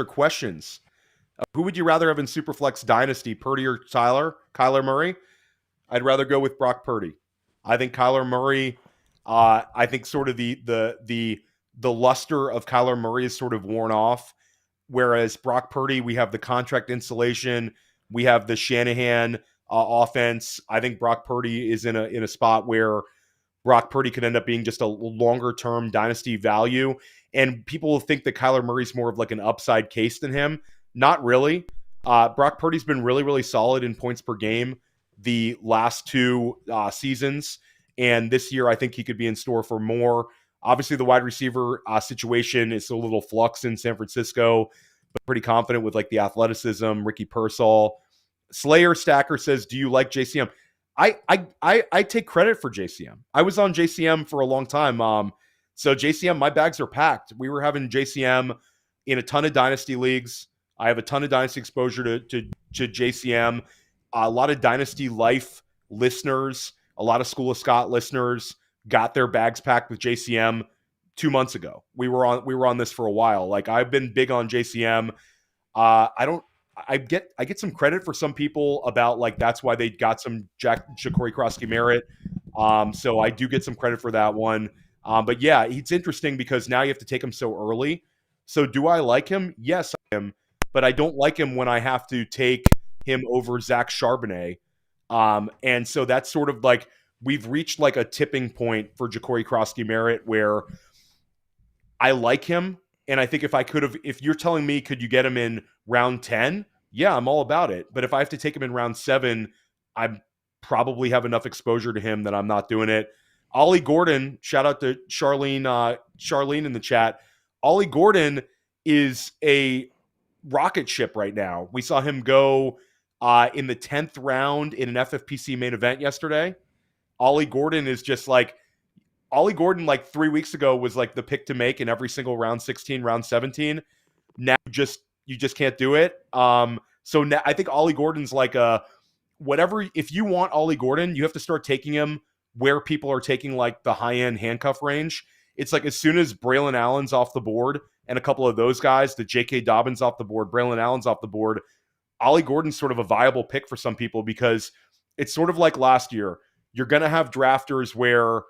questions. Who would you rather have in Superflex Dynasty, Purdy or Kyler Murray? I'd rather go with Brock Purdy. I think Kyler Murray. I think sort of the luster of Kyler Murray is sort of worn off. Whereas Brock Purdy, we have the contract insulation, we have the Shanahan offense. I think Brock Purdy is in a spot where Brock Purdy could end up being just a longer term dynasty value. And people will think that Kyler Murray's more of like an upside case than him. Not really. Brock Purdy's been really, really solid in points per game the last 2 seasons. And this year, I think he could be in store for more. Obviously, the wide receiver situation is a little flux in San Francisco, but pretty confident with like the athleticism. Ricky Pearsall. Slayer Stacker says, do you like JCM? I take credit for JCM. I was on JCM for a long time. So JCM, my bags are packed. We were having JCM in a ton of dynasty leagues. I have a ton of dynasty exposure to JCM. A lot of dynasty life listeners, a lot of School of Scott listeners got their bags packed with JCM 2 months ago. We were on this for a while. Like, I've been big on JCM. I don't. I get some credit for some people about, like, that's why they got some Ja'Cory Krosky merit. So I do get some credit for that one. But yeah, it's interesting because now you have to take him so early. So do I like him? Yes, I am. But I don't like him when I have to take him over Zach Charbonnet. And so that's sort of like, we've reached like a tipping point for Ja'Cory Krosky merit where I like him. And I think if you're telling me, could you get him in round 10? Yeah, I'm all about it. But if I have to take him in round 7, I probably have enough exposure to him that I'm not doing it. Ollie Gordon, shout out to Charlene in the chat. Ollie Gordon is a rocket ship right now. We saw him go in the 10th round in an FFPC main event yesterday. Ollie Gordon is just like, Ollie Gordon, like 3 weeks ago, was like the pick to make in every single round 16, round 17. Now you just can't do it. So now I think Ollie Gordon's like if you want Ollie Gordon, you have to start taking him where people are taking like the high-end handcuff range. It's like, as soon as Braylon Allen's off the board and a couple of those guys, the J.K. Dobbins off the board, Braylon Allen's off the board, Ollie Gordon's sort of a viable pick for some people, because it's sort of like last year. You're going to have drafters where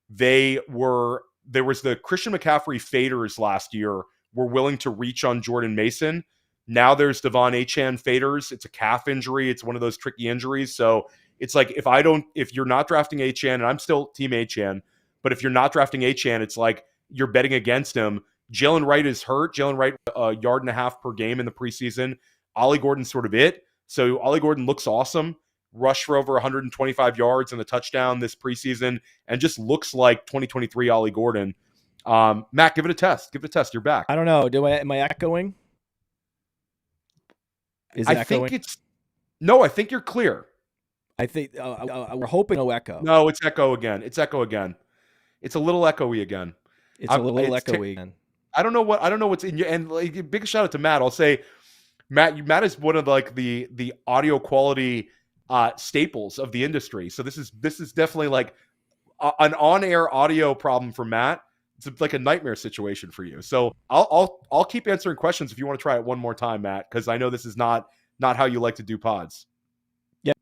there was the Christian McCaffrey faders last year were willing to reach on Jordan Mason. Now there's Devon Achane faders. It's a calf injury. It's one of those tricky injuries. So it's like, if you're not drafting Achane, and I'm still team Achane, but if you're not drafting Achane, it's like you're betting against him. Jalen Wright is hurt. Jalen Wright, a yard and a half per game in the preseason. Ollie Gordon's sort of it. So Ollie Gordon looks awesome. Rushed for over 125 yards and a touchdown this preseason, and just looks like 2023 Ollie Gordon. Matt, give it a test. Give it a test. You're back. I don't know. Am I echoing? Is it echoing? No, I think you're clear. I think we're hoping no echo. No, it's echo again. It's echo again. It's a little echoey again. It's a little echoey again. I don't know what's in you. And like, big shout out to Matt. I'll say, Matt is one of like the audio quality staples of the industry. So this is definitely like an on-air audio problem for Matt. It's like a nightmare situation for you. So I'll keep answering questions if you want to try it one more time, Matt, because I know this is not how you like to do pods.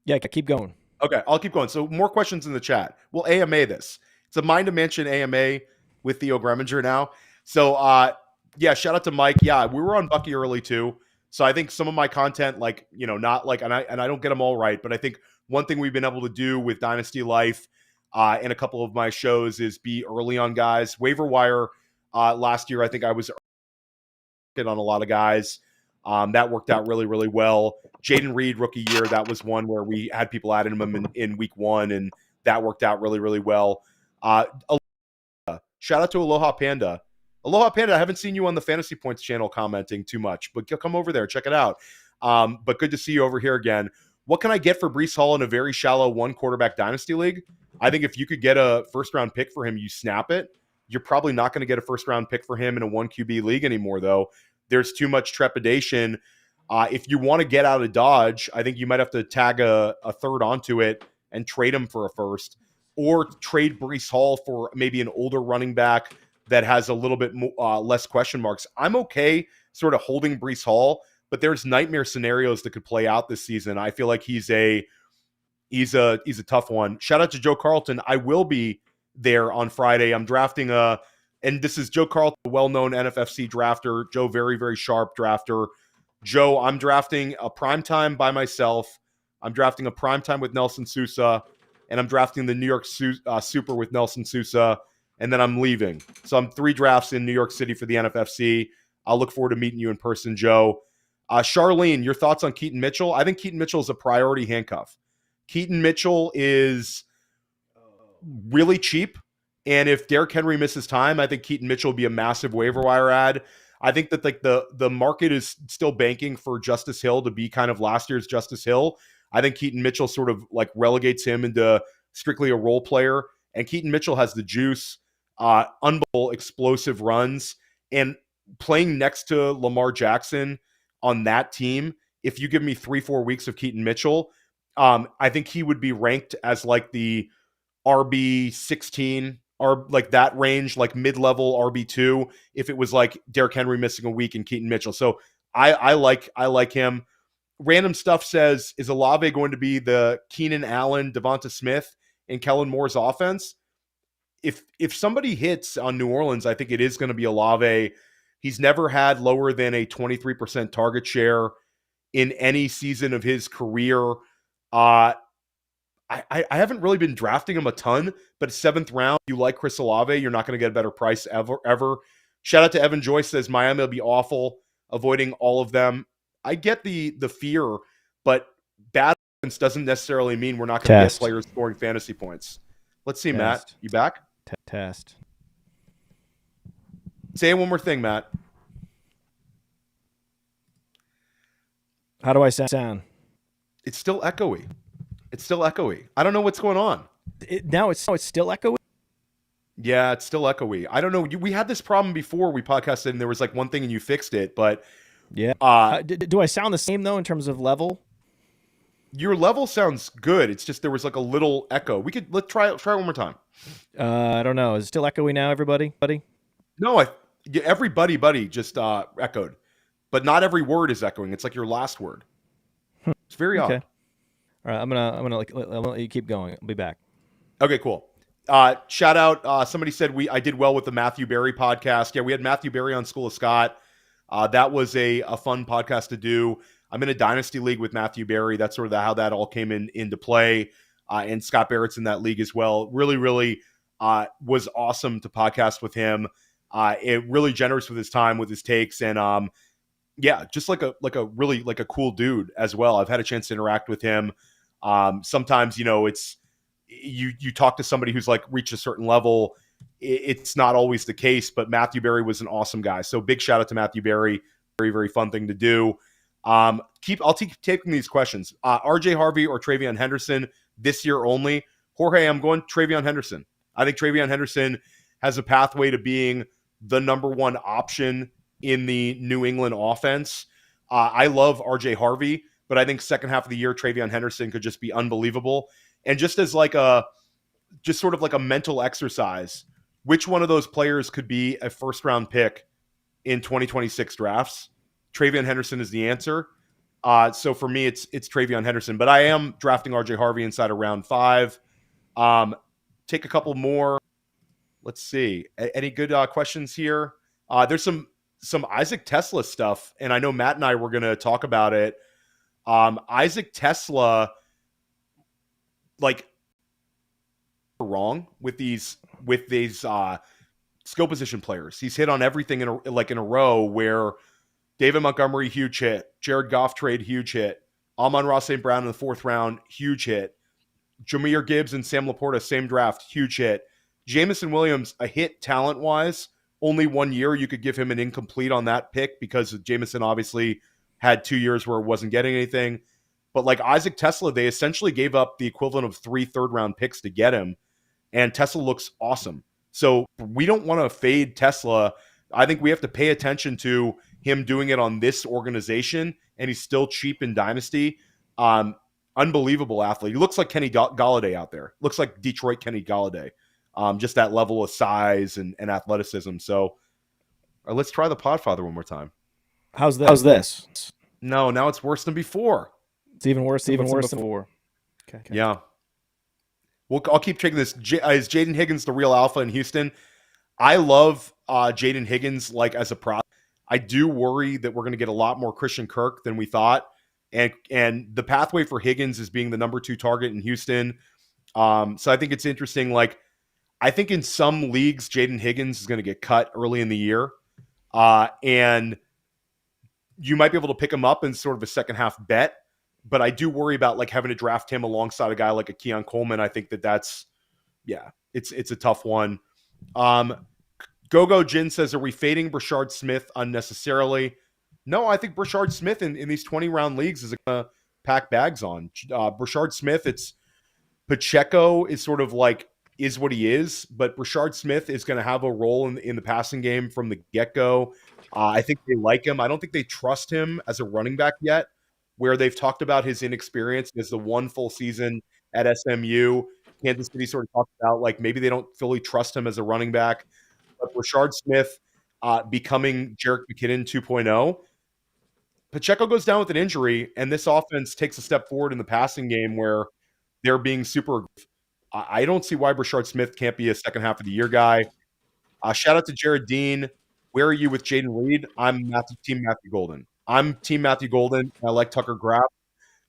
Yeah, keep going. Okay, I'll keep going. So more questions in the chat. We'll AMA this. It's a Mind Dimension AMA with Theo Gremminger now. So yeah, shout out to Mike. Yeah, we were on Bucky early too. So I think some of my content, like, not like, and I don't get them all right, but I think one thing we've been able to do with Dynasty Life and a couple of my shows is be early on guys. Waiver wire last year, I think I was on a lot of guys. That worked out really, really well. Jaden Reed, rookie year, that was one where we had people adding him in week 1, and that worked out really, really well. Shout out to Aloha Panda. Aloha Panda, I haven't seen you on the Fantasy Points channel commenting too much, but come over there, check it out. But good to see you over here again. What can I get for Breece Hall in a very shallow 1 quarterback dynasty league? I think if you could get a first-round pick for him, you snap it. You're probably not going to get a first-round pick for him in a 1 QB league anymore, though. There's too much trepidation. If you want to get out of Dodge, I think you might have to tag a third onto it and trade him for a first, or trade Breece Hall for maybe an older running back that has a little bit less question marks. I'm okay sort of holding Breece Hall, but there's nightmare scenarios that could play out this season. I feel like he's a tough one. Shout out to Joe Carlton. I will be there on Friday. I'm drafting and this is Joe Carlton, a well-known NFFC drafter. Joe, very, very sharp drafter. Joe, I'm drafting a primetime by myself. I'm drafting a primetime with Nelson Sousa, and I'm drafting the New York Super with Nelson Sousa, and then I'm leaving. So I'm 3 drafts in New York City for the NFFC. I'll look forward to meeting you in person, Joe. Charlene, your thoughts on Keaton Mitchell? I think Keaton Mitchell is a priority handcuff. Keaton Mitchell is really cheap, and if Derrick Henry misses time, I think Keaton Mitchell will be a massive waiver wire ad. I think that like the market is still banking for Justice Hill to be kind of last year's Justice Hill. I think Keaton Mitchell sort of like relegates him into strictly a role player, and Keaton Mitchell has the juice. unbelievable explosive runs, and playing next to Lamar Jackson on that team. If you give me 3-4 weeks of Keaton Mitchell, I think he would be ranked as like the RB16 or like that range, like mid-level RB2. If it was like Derrick Henry missing a week and Keaton Mitchell, so I like him. Random stuff says, is Olave going to be the Keenan Allen, Devonta Smith, and Kellen Moore's offense? If somebody hits on New Orleans, I think it is going to be Olave. He's never had lower than a 23% target share in any season of his career. I haven't really been drafting him a ton, but 7th round, you like Chris Olave, you're not going to get a better price ever. Shout out to Evan Joyce, says Miami will be awful, avoiding all of them. I get the fear, but bad offense doesn't necessarily mean we're not going to get players scoring fantasy points. Let's see, Matt. You back? Test. Say one more thing, Matt. How do I sound? It's still echoey. I don't know what's going on. Now it's still echoey? Yeah, it's still echoey. I don't know. We had this problem before we podcasted, and there was like one thing and you fixed it, but yeah. Do I sound the same though in terms of level? Your level sounds good. It's just there was like a little echo. Let's try it one more time. I don't know. Is it still echoey now, everybody? No, everybody just echoed, but not every word is echoing. It's like your last word. It's very odd. All right, I'm gonna let you keep going. I'll be back. Okay, cool. Shout out. Somebody said I did well with the Matthew Berry podcast. Yeah, we had Matthew Berry on School of Scott. That was a fun podcast to do. I'm in a Dynasty league with Matthew Berry. That's sort of how that all came into play. And Scott Barrett's in that league as well. Really, really was awesome to podcast with him. It really generous with his time, with his takes, and yeah, just like a really like a cool dude as well. I've had a chance to interact with him. Sometimes, it's you talk to somebody who's like reached a certain level. It's not always the case, but Matthew Berry was an awesome guy. So big shout out to Matthew Berry. Very, very fun thing to do. I'll keep taking these questions. RJ Harvey or Travion Henderson this year only. Jorge, I'm going Travion Henderson. I think Travion Henderson has a pathway to being the number one option in the New England offense. I love RJ Harvey, but I think second half of the year, Travion Henderson could just be unbelievable. And just as like sort of like a mental exercise, which one of those players could be a first round pick in 2026 drafts? Travion Henderson is the answer. So for me, it's Travion Henderson, but I am drafting RJ Harvey inside of round 5. Take a couple more. Let's see. Any good questions here? There's some Isaac Tesla stuff, and I know Matt and I were going to talk about it. Isaac Tesla, like, wrong with these skill position players. He's hit on everything in a row where David Montgomery, huge hit. Jared Goff trade, huge hit. Amon-Ra St. Brown in the 4th round, huge hit. Jahmyr Gibbs and Sam Laporta, same draft, huge hit. Jameson Williams, a hit talent-wise, only 1 year. You could give him an incomplete on that pick because Jameson obviously had 2 years where it wasn't getting anything. But like Isaac Tesla, they essentially gave up the equivalent of 3 third-round picks to get him, and Tesla looks awesome. So we don't want to fade Tesla. I think we have to pay attention to him doing it on this organization, and he's still cheap in Dynasty. Unbelievable athlete. He looks like Kenny Galladay out there. Looks like Detroit Kenny Galladay. Just that level of size and athleticism. So let's try the Podfather one more time. How's this? No, now it's worse than before. It's even worse than before. Okay. Yeah. I'll keep checking this. Is Jaden Higgins the real alpha in Houston? I love Jaden Higgins like as a prop. I do worry that we're going to get a lot more Christian Kirk than we thought. And the pathway for Higgins is being the number 2 target in Houston. So I think it's interesting. Like, I think in some leagues, Jaden Higgins is going to get cut early in the year. And you might be able to pick him up in sort of a second half bet. But I do worry about like having to draft him alongside a guy like a Keon Coleman. I think that's it's a tough one. Gogo Jin says, are we fading Brashard Smith unnecessarily? No, I think Brashard Smith in these 20-round leagues is going to pack bags on. Brashard Smith, it's Pacheco is sort of like is what he is, but Brashard Smith is going to have a role in the passing game from the get go. I think they like him. I don't think they trust him as a running back yet, where they've talked about his inexperience as the one full season at SMU. Kansas City sort of talked about like maybe they don't fully trust him as a running back. But Brashard Smith becoming Jerick McKinnon 2.0. Pacheco goes down with an injury, and this offense takes a step forward in the passing game where they're being super. I don't see why Brashard Smith can't be a second half of the year guy. Shout out to Jared Dean. Where are you with Jaden Reed? I'm Team Matthew Golden. I'm Team Matthew Golden. I like Tucker Graff.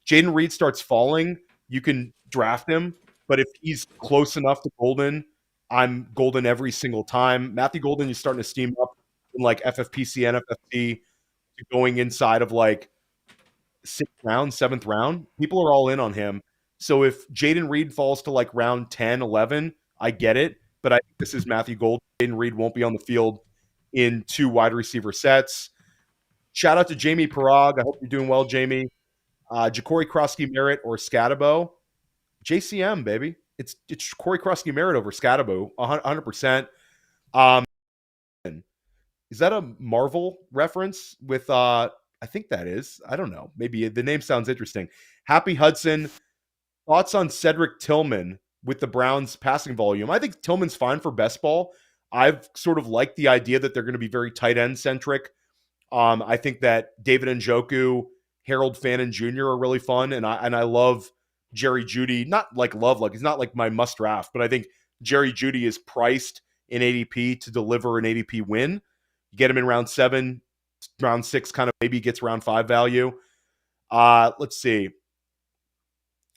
Jaden Reed starts falling. You can draft him, but if he's close enough to Golden, I'm Golden every single time. Matthew Golden, you're starting to steam up in like FFPC, NFFC, going inside of like 6th round, 7th round. People are all in on him. So if Jaden Reed falls to like round 10, 11, I get it. But I think this is Matthew Golden. Jaden Reed won't be on the field in 2 wide receiver sets. Shout out to Jamie Parag. I hope you're doing well, Jamie. Ja'Cory Krosky-Merritt or Scatabo. JCM, baby. It's Corey Krosky-Merritt over Scatabo, 100%. Is that a Marvel reference with I think that is. I don't know. Maybe the name sounds interesting. Happy Hudson. Thoughts on Cedric Tillman with the Browns passing volume? I think Tillman's fine for best ball. I've sort of liked the idea that they're going to be very tight end centric. I think that David Njoku, Harold Fannin Jr. are really fun, and I love Jerry Jeudy. Not like he's not like my must draft, but I think Jerry Jeudy is priced in ADP to deliver an ADP win. You get him in round 7, round 6 kind of maybe gets round 5 value. Let's see.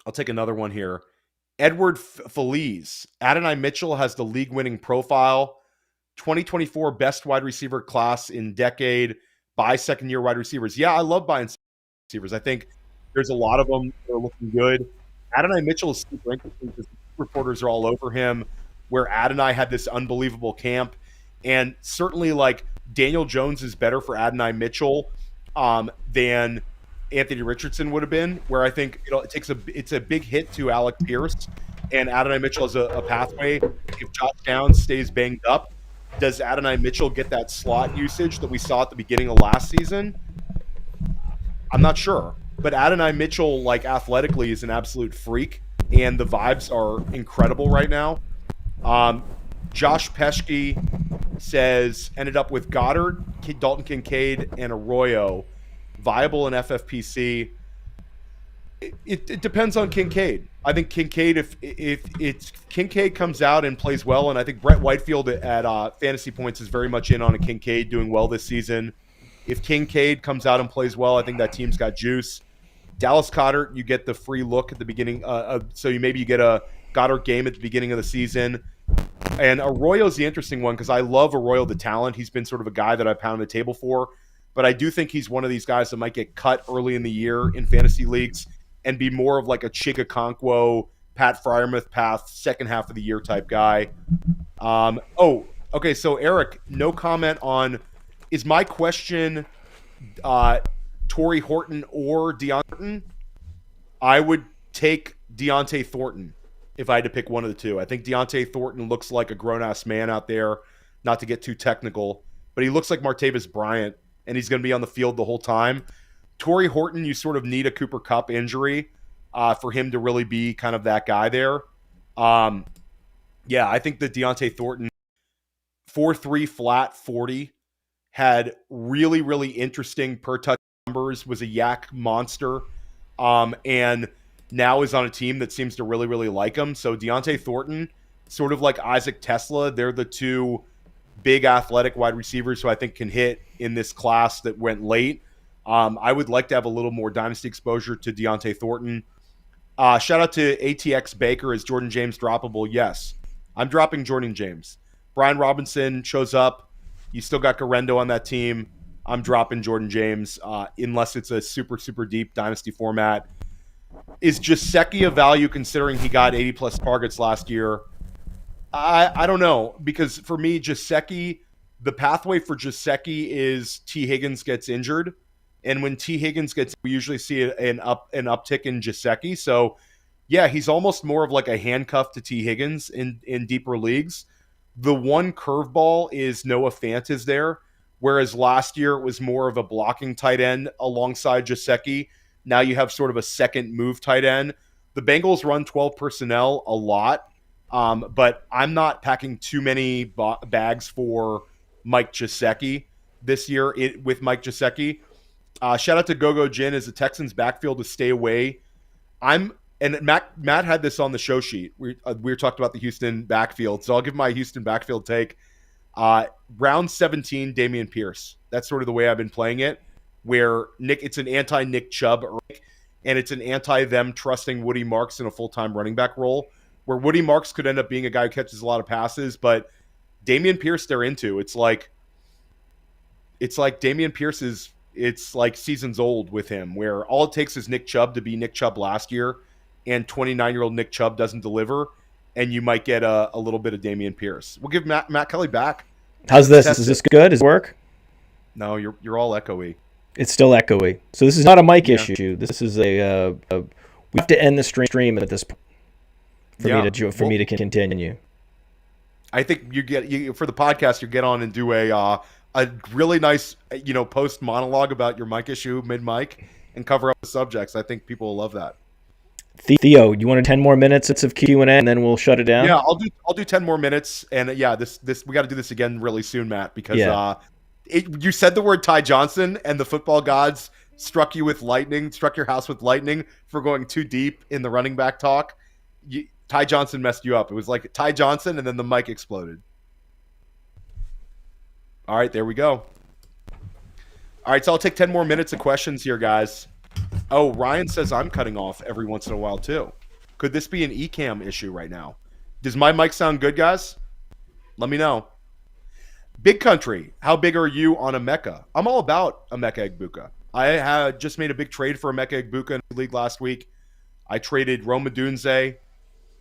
I'll take another one here. Edward Feliz. Adonai Mitchell has the league-winning profile. 2024 best wide receiver class in decade. Buy second-year wide receivers. Yeah, I love buying receivers. I think there's a lot of them that are looking good. Adonai Mitchell is super interesting because reporters are all over him, where Adonai had this unbelievable camp. And certainly, like, Daniel Jones is better for Adonai Mitchell than Anthony Richardson would have been, where I think it's a big hit to Alec Pierce, and Adonai Mitchell has a pathway. If Josh Downs stays banged up, does Adonai Mitchell get that slot usage that we saw at the beginning of last season? I'm not sure. But Adonai Mitchell, like, athletically is an absolute freak, and the vibes are incredible right now. Josh Peschke says, ended up with Goddard, Dalton Kincaid, and Arroyo. Viable in FFPC. It depends on Kincaid. I think Kincaid, if Kincaid comes out and plays well, and I think Brett Whitefield at Fantasy Points is very much in on a Kincaid doing well this season. If Kincaid comes out and plays well, I think that team's got juice. Dallas Goedert, you get the free look at the beginning, so you get a Goddard game at the beginning of the season. And Arroyo's the interesting one because I love Arroyo, the talent. He's been sort of a guy that I pound the table for. But I do think he's one of these guys that might get cut early in the year in fantasy leagues and be more of like a Chig Okonkwo, Pat Freiermuth path, second half of the year type guy. Okay, so Eric, no comment on, is my question Torrey Horton or Deontay Thornton? I would take Deontay Thornton if I had to pick one of the two. I think Deontay Thornton looks like a grown-ass man out there, not to get too technical, but he looks like Martavis Bryant, and he's going to be on the field the whole time. Torrey Horton, you sort of need a Cooper Kupp injury for him to really be kind of that guy there. Yeah, I think that Deontay Thornton, 4.3 flat 40, had really, really interesting per touch numbers, was a yak monster, and now is on a team that seems to really, really like him. So Deontay Thornton, sort of like Isaac Tesla, they're the two big athletic wide receivers who I think can hit in this class that went late. I would like to have a little more dynasty exposure to Deontay Thornton. Shout out to ATX Baker. Is Jordan James droppable? Yes. I'm dropping Jordan James. Brian Robinson shows up. You still got Garendo on that team. I'm dropping Jordan James unless it's a super, super deep dynasty format. Is Gesicki a value considering he got 80-plus targets last year? I don't know, because for me, Gesicki, the pathway for Gesicki is T. Higgins gets injured. And when T. Higgins gets, we usually see an uptick in Gesicki. So Yeah, he's almost more of like a handcuff to T. Higgins in deeper leagues. The one curveball is Noah Fant is there, whereas last year it was more of a blocking tight end alongside Gesicki. Now you have sort of a second move tight end. The Bengals run 12 personnel a lot, but I'm not packing too many bags for Mike Gesicki this year with Mike Gesicki. Shout out to GoGo Jin as the Texans backfield to stay away. I'm and Matt had this on the show sheet. We were talking about the Houston backfield, so I'll give my Houston backfield take. Round 17, Dameon Pierce. That's sort of the way I've been playing it. Where it's an anti Nick Chubb, and it's an anti them trusting Woody Marks in a full time running back role. Where Woody Marks could end up being a guy who catches a lot of passes, but Dameon Pierce they're into. It's like Dameon Pierce is. It's like seasons old with him, where all it takes is Nick Chubb to be Nick Chubb last year, and 29-year-old Nick Chubb doesn't deliver, and you might get a little bit of Dameon Pierce. We'll give Matt Kelly back. How's this? Is this good? Does it work? No, you're all echoey. It's still echoey. So this is not a mic issue. This is we have to end the stream at this point for me to continue. I think you for the podcast you get on and do a really nice post monologue about your mic issue mid mic and cover up the subjects. I think people will love that. Theo, you want 10 more minutes of Q&A and then we'll shut it down? Yeah, I'll do 10 more minutes, and this we got to do this again really soon, Matt, because you said the word Ty Johnson and the football gods struck your house with lightning for going too deep in the running back talk. Ty Johnson messed you up. It was like Ty Johnson, and then the mic exploded. All right, there we go. All right, so I'll take 10 more minutes of questions here, guys. Oh, Ryan says I'm cutting off every once in a while, too. Could this be an eCam issue right now? Does my mic sound good, guys? Let me know. Big Country, how big are you on Emeka? I'm all about Emeka Egbuka. I had just made a big trade for Emeka Egbuka in the league last week. I traded Rome Odunze,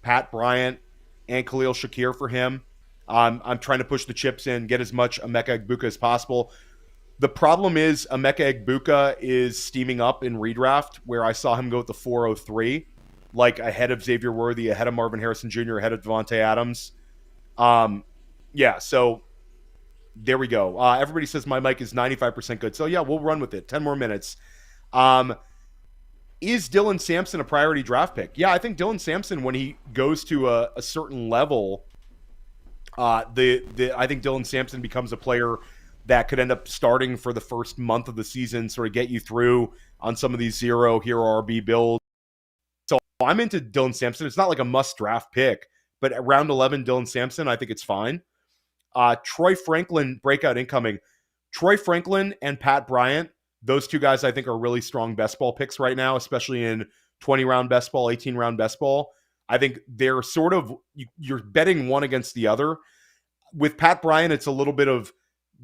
Pat Bryant, and Khalil Shakir for him. I'm trying to push the chips in, get as much Emeka Egbuka as possible. The problem is Emeka Egbuka is steaming up in redraft, where I saw him go with the 403, like ahead of Xavier Worthy, ahead of Marvin Harrison Jr., ahead of Devontae Adams. So there we go. Everybody says my mic is 95% good. So, yeah, we'll run with it. 10 more minutes. Is Dylan Sampson a priority draft pick? Yeah, I think Dylan Sampson, when he goes to a certain level, I think Dylan Sampson becomes a player that could end up starting for the first month of the season, sort of get you through on some of these hero RB builds. So I'm into Dylan Sampson. It's not like a must draft pick, but at round 11, Dylan Sampson, I think it's fine. Troy Franklin, breakout incoming. Troy Franklin and Pat Bryant, those two guys I think are really strong best ball picks right now, especially in 20-round best ball, 18-round best ball. I think they're sort of, you're betting one against the other. With Pat Bryant, it's a little bit of,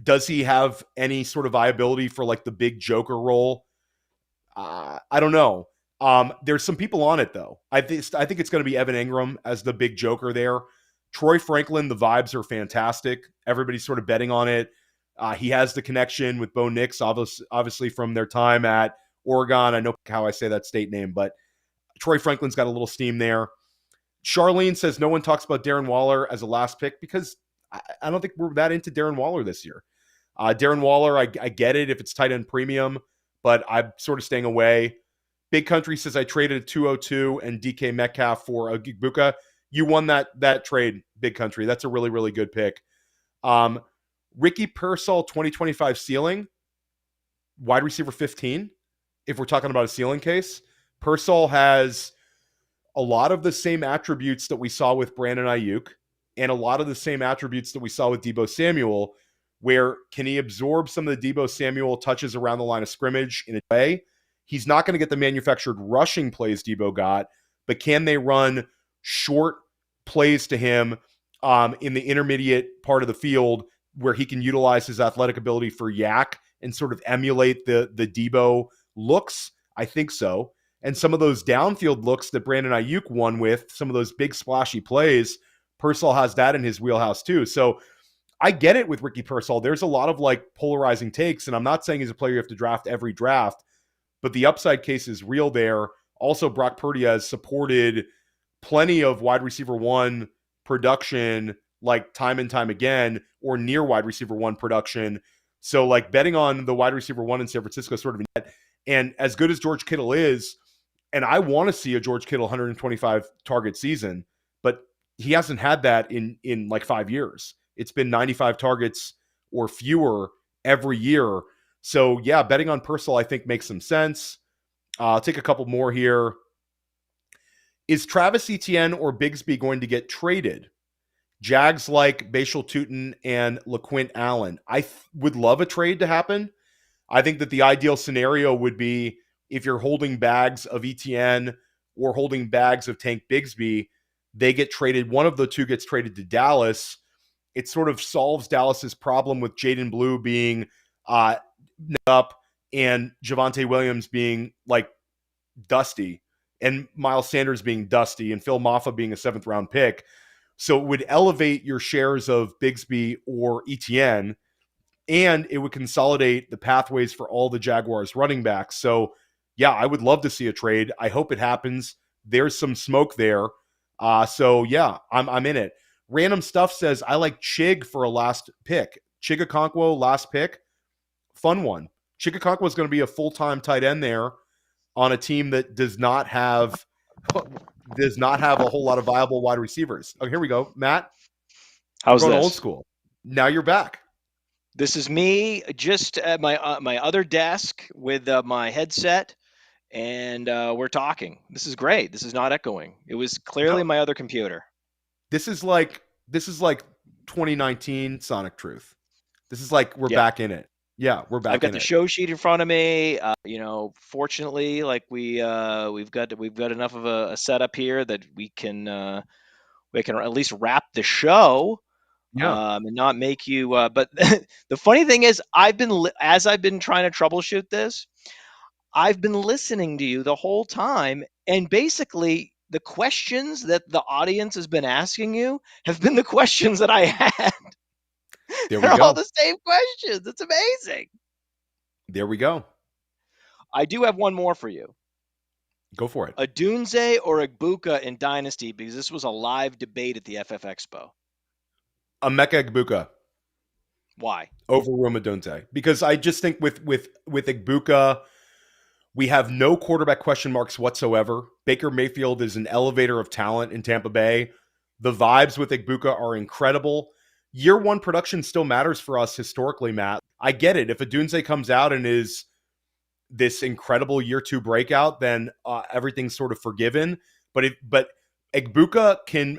does he have any sort of viability for like the big joker role? I don't know. There's some people on it though. I think it's going to be Evan Ingram as the big joker there. Troy Franklin, the vibes are fantastic. Everybody's sort of betting on it. He has the connection with Bo Nix, obviously from their time at Oregon. I know how I say that state name, but Troy Franklin's got a little steam there. Charlene says no one talks about Darren Waller as a last pick because I don't think we're that into Darren Waller this year. Darren Waller, I get it if it's tight end premium, but I'm sort of staying away. Big Country says I traded a 202 and DK Metcalf for Egbuka. You won that trade, Big Country. That's a really, really good pick. Ricky Pearsall, 2025 ceiling, wide receiver 15. If we're talking about a ceiling case, Pearsall has a lot of the same attributes that we saw with Brandon Ayuk and a lot of the same attributes that we saw with Deebo Samuel, where can he absorb some of the Deebo Samuel touches around the line of scrimmage in a way? He's not going to get the manufactured rushing plays Deebo got, but can they run short plays to him in the intermediate part of the field where he can utilize his athletic ability for yak and sort of emulate the Deebo looks? I think so. And some of those downfield looks that Brandon Ayuk won with, some of those big splashy plays, Pearsall has that in his wheelhouse too. So I get it with Ricky Pearsall. There's a lot of like polarizing takes, and I'm not saying he's a player you have to draft every draft, but the upside case is real there. Also, Brock Purdy has supported plenty of wide receiver one production, like time and time again, or near wide receiver one production. So, like betting on the wide receiver one in San Francisco is sort of net. And as good as George Kittle is, and I want to see a George Kittle 125 target season, but he hasn't had that in like 5 years. It's been 95 targets or fewer every year. So yeah, betting on Purcell I think makes some sense. I'll take a couple more here. Is Travis Etienne or Bigsby going to get traded? Jags like Bashal Tutin and LaQuint Allen. Would love a trade to happen. I think that the ideal scenario would be if you're holding bags of ETN or holding bags of Tank Bigsby, they get traded. One of the two gets traded to Dallas. It sort of solves Dallas's problem with Jaden Blue being up and Javonte Williams being like dusty and Miles Sanders being dusty and Phil Maffa being a 7th round pick. So it would elevate your shares of Bigsby or ETN, and it would consolidate the pathways for all the Jaguars running backs. So yeah, I would love to see a trade. I hope it happens. There's some smoke there. So yeah, I'm in it. Random Stuff says, I like Chig for a last pick. Chigakonkwo, last pick. Fun one. Chigakonkwo is going to be a full-time tight end there on a team that does not have a whole lot of viable wide receivers. Oh, here we go. Matt, how's we're going this? old school. Now you're back. This is me just at my other desk with my headset, and we're talking. This is great. This is not echoing. It was clearly my other computer. This is like 2019 Sonic Truth. This is like we're back in it. Yeah, we're back. I've got the show sheet in front of me. Fortunately, like we've got enough of a setup here that we can at least wrap the show. And not make you. But the funny thing is, as I've been trying to troubleshoot this, I've been listening to you the whole time, and basically the questions that the audience has been asking you have been the questions that I had. There we They're go. all the same questions. It's amazing. There we go. I do have one more for you. Go for it. Odunze or Egbuka in Dynasty, because this was a live debate at the FF Expo. Emeka Egbuka. Why? Over Rome Odunze. Because I just think with Egbuka, we have no quarterback question marks whatsoever. Baker Mayfield is an elevator of talent in Tampa Bay. The vibes with Egbuka are incredible. Year one production still matters for us historically, Matt. I get it. If Odunze comes out and is this incredible year two breakout, then everything's sort of forgiven. But Egbuka can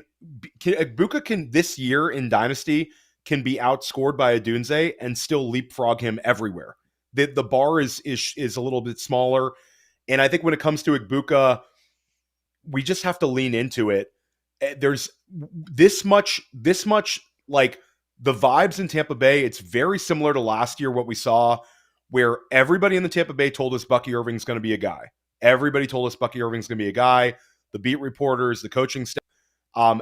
this year in Dynasty can be outscored by Odunze and still leapfrog him everywhere. The bar is a little bit smaller, and I think when it comes to Egbuka, we just have to lean into it. There's this much like the vibes in Tampa Bay. It's very similar to last year, what we saw, where everybody in the Tampa Bay told us Bucky Irving's going to be a guy. Everybody told us Bucky Irving's going to be a guy. The beat reporters, the coaching staff.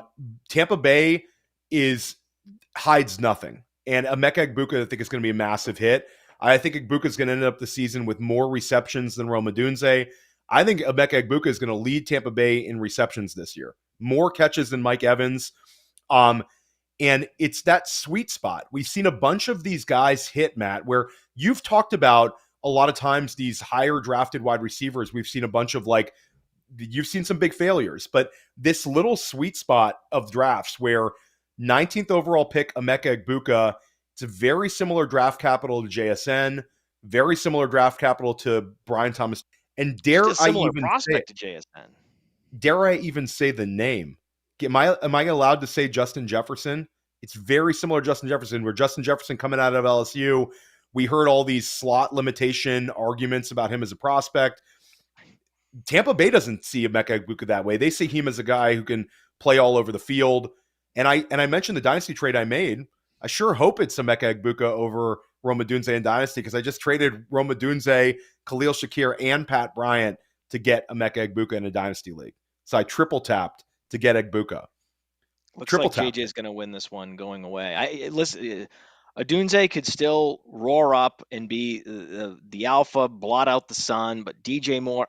Tampa Bay hides nothing, and Emeka Egbuka I think is going to be a massive hit. I think Egbuka is going to end up the season with more receptions than Rome Odunze. I think Emeka Egbuka is going to lead Tampa Bay in receptions this year. More catches than Mike Evans. And it's that sweet spot. We've seen a bunch of these guys hit, Matt, where you've talked about a lot of times these higher drafted wide receivers. We've seen a bunch of you've seen some big failures, but this little sweet spot of drafts where 19th overall pick Emeka Egbuka, it's a very similar draft capital to JSN, very similar draft capital to Brian Thomas. And dare I even say the name? Am I allowed to say Justin Jefferson? It's very similar to Justin Jefferson, where Justin Jefferson coming out of LSU, we heard all these slot limitation arguments about him as a prospect. Tampa Bay doesn't see Emeka Egbuka that way. They see him as a guy who can play all over the field. And I mentioned the Dynasty trade I made. I sure hope it's Emeka Egbuka over Rome Odunze in Dynasty, because I just traded Rome Odunze, Khalil Shakir, and Pat Bryant to get Emeka Egbuka in a Dynasty league. So I triple tapped to get Egbuka. Looks like JJ is going to win this one going away. Listen, Odunze could still roar up and be the alpha, blot out the sun, but DJ Moore,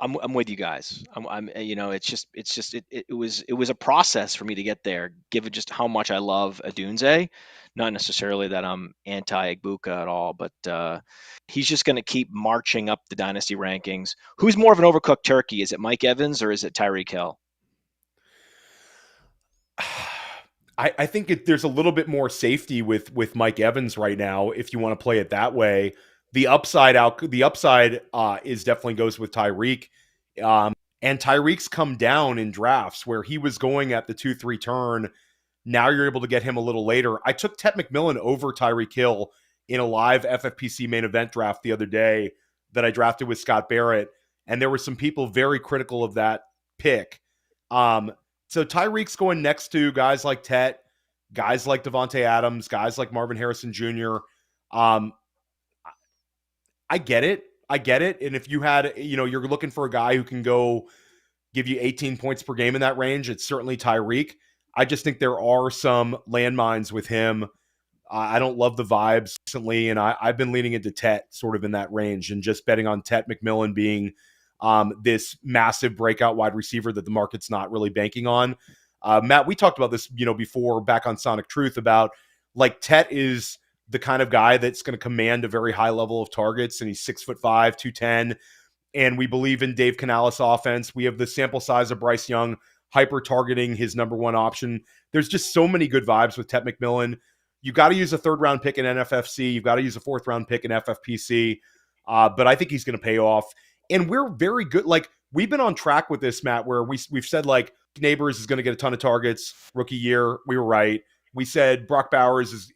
I'm with you guys. It was a process for me to get there, given just how much I love Adunze. Not necessarily that I'm anti Egbuka at all, but he's just going to keep marching up the dynasty rankings. Who's more of an overcooked turkey? Is it Mike Evans or is it Tyreek Hill? I think there's a little bit more safety with Mike Evans right now if you want to play it that way. The upside is definitely goes with Tyreek. And Tyreek's come down in drafts where he was going at the 2-3 turn. Now you're able to get him a little later. I took Ted McMillan over Tyreek Hill in a live FFPC main event draft the other day that I drafted with Scott Barrett, and there were some people very critical of that pick. So Tyreek's going next to guys like Tet, guys like Devontae Adams, guys like Marvin Harrison Jr. I get it. And if you had, you're looking for a guy who can go give you 18 points per game in that range, it's certainly Tyreek. I just think there are some landmines with him. I don't love the vibes recently, and I've been leaning into Tet sort of in that range and just betting on Tet McMillan being this massive breakout wide receiver that the market's not really banking on. Matt, we talked about this, before back on Sonic Truth about like Tet is the kind of guy that's going to command a very high level of targets, and he's 6'5", 210. And we believe in Dave Canales' offense. We have the sample size of Bryce Young hyper targeting his number one option. There's just so many good vibes with Tet McMillan. You got to use a 3rd round pick in NFFC. You've got to use a 4th round pick in FFPC. But I think he's going to pay off. And we're very good. Like, we've been on track with this, Matt, where we've said like Neighbors is going to get a ton of targets rookie year. We were right. We said Brock Bowers is,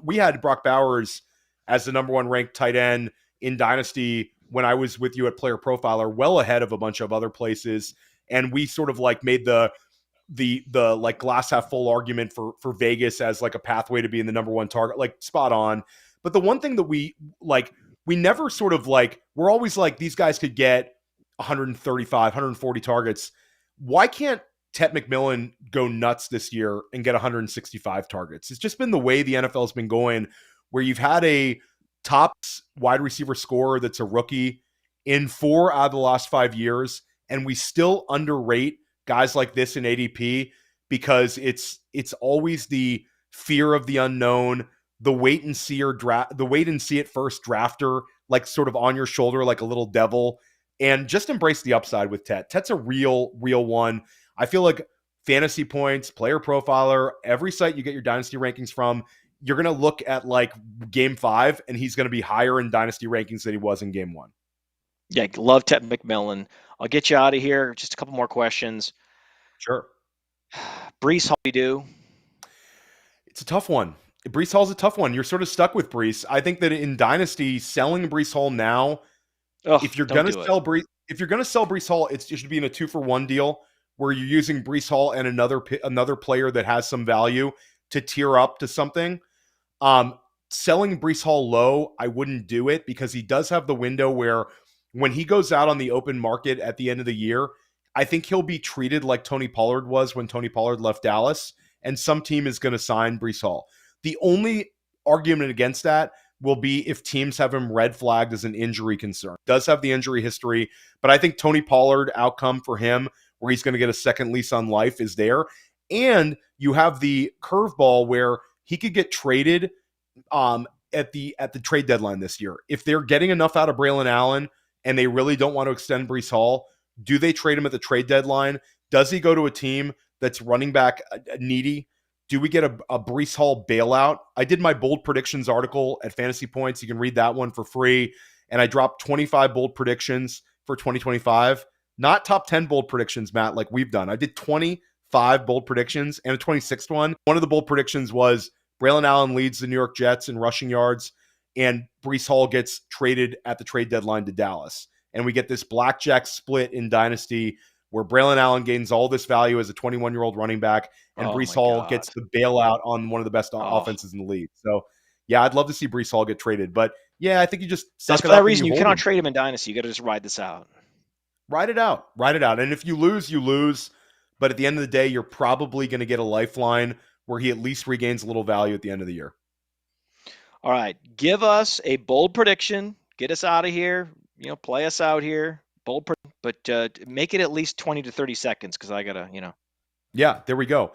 we had Brock Bowers as the number 1 ranked tight end in Dynasty when I was with you at Player Profiler, well ahead of a bunch of other places. And we sort of like made the like glass half full argument for Vegas as like a pathway to being the number 1 target, like spot on. But the one thing that we never sort of like, we're always like, these guys could get 135, 140 targets. Why can't Tet McMillan go nuts this year and get 165 targets? It's just been the way the NFL has been going, where you've had a top wide receiver scorer that's a rookie in 4 out of the last 5 years, and we still underrate guys like this in ADP because it's always the fear of the unknown, the wait and see it first drafter, like sort of on your shoulder like a little devil, and just embrace the upside with Tet. Tet's a real one. I feel like Fantasy Points, Player Profiler, every site you get your Dynasty rankings from, you're going to look at like game 5 and he's going to be higher in Dynasty rankings than he was in game 1. Yeah, love Tet McMillan. I'll get you out of here. Just a couple more questions. Sure. Brees Hall, we do. It's a tough one. Brees Hall's a tough one. You're sort of stuck with Brees. I think that in Dynasty, selling Brees Hall now, if you're going to sell Brees Hall, it should be in a 2-for-1 deal where you're using Brees Hall and another player that has some value to tier up to something. Selling Brees Hall low, I wouldn't do it because he does have the window where when he goes out on the open market at the end of the year, I think he'll be treated like Tony Pollard was when Tony Pollard left Dallas, and some team is going to sign Brees Hall. The only argument against that will be if teams have him red flagged as an injury concern. Does have the injury history, but I think Tony Pollard outcome for him, where he's going to get a second lease on life, is there. And you have the curveball where he could get traded at the trade deadline this year. If they're getting enough out of Braylon Allen and they really don't want to extend Brees Hall, do they trade him at the trade deadline? Does he go to a team that's running back needy? Do we get a Brees Hall bailout? I did my bold predictions article at Fantasy Points. You can read that one for free. And I dropped 25 bold predictions for 2025. Not top 10 bold predictions, Matt, like we've done. I did 25 bold predictions and a 26th one. One of the bold predictions was Braylon Allen leads the New York Jets in rushing yards, and Brees Hall gets traded at the trade deadline to Dallas. And we get this blackjack split in Dynasty where Braylon Allen gains all this value as a 21-year-old running back, and Brees Hall gets the bailout on one of the best offenses in the league. So, yeah, I'd love to see Brees Hall get traded. But, yeah, I think you just suck That's for that reason. You cannot trade him in Dynasty. You got to just ride this out. Ride it out. And if you lose, you lose. But at the end of the day, you're probably going to get a lifeline where he at least regains a little value at the end of the year. All right. Give us a bold prediction. Get us out of here. Play us out here. Bold but make it at least 20 to 30 seconds because I gotta, Yeah, there we go.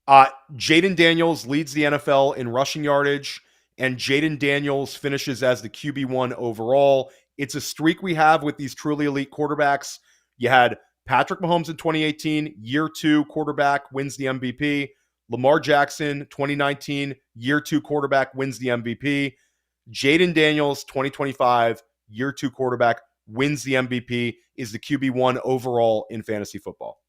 Jaden Daniels leads the NFL in rushing yardage, and Jaden Daniels finishes as the QB1 overall. It's a streak we have with these truly elite quarterbacks. You had Patrick Mahomes in 2018, year 2 quarterback, wins the MVP. Lamar Jackson, 2019, year 2 quarterback, wins the MVP. Jaden Daniels, 2025, year 2 quarterback, wins the MVP, is the QB1 overall in fantasy football.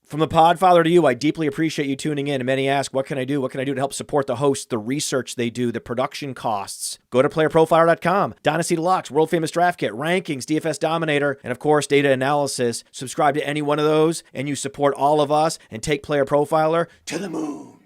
From the Podfather to you, I deeply appreciate you tuning in. And many ask, what can I do? What can I do to help support the hosts, the research they do, the production costs? Go to PlayerProfiler.com, Dynasty Deluxe, World Famous Draft Kit, Rankings, DFS Dominator, and of course, data analysis. Subscribe to any one of those, and you support all of us and take Player Profiler to the moon.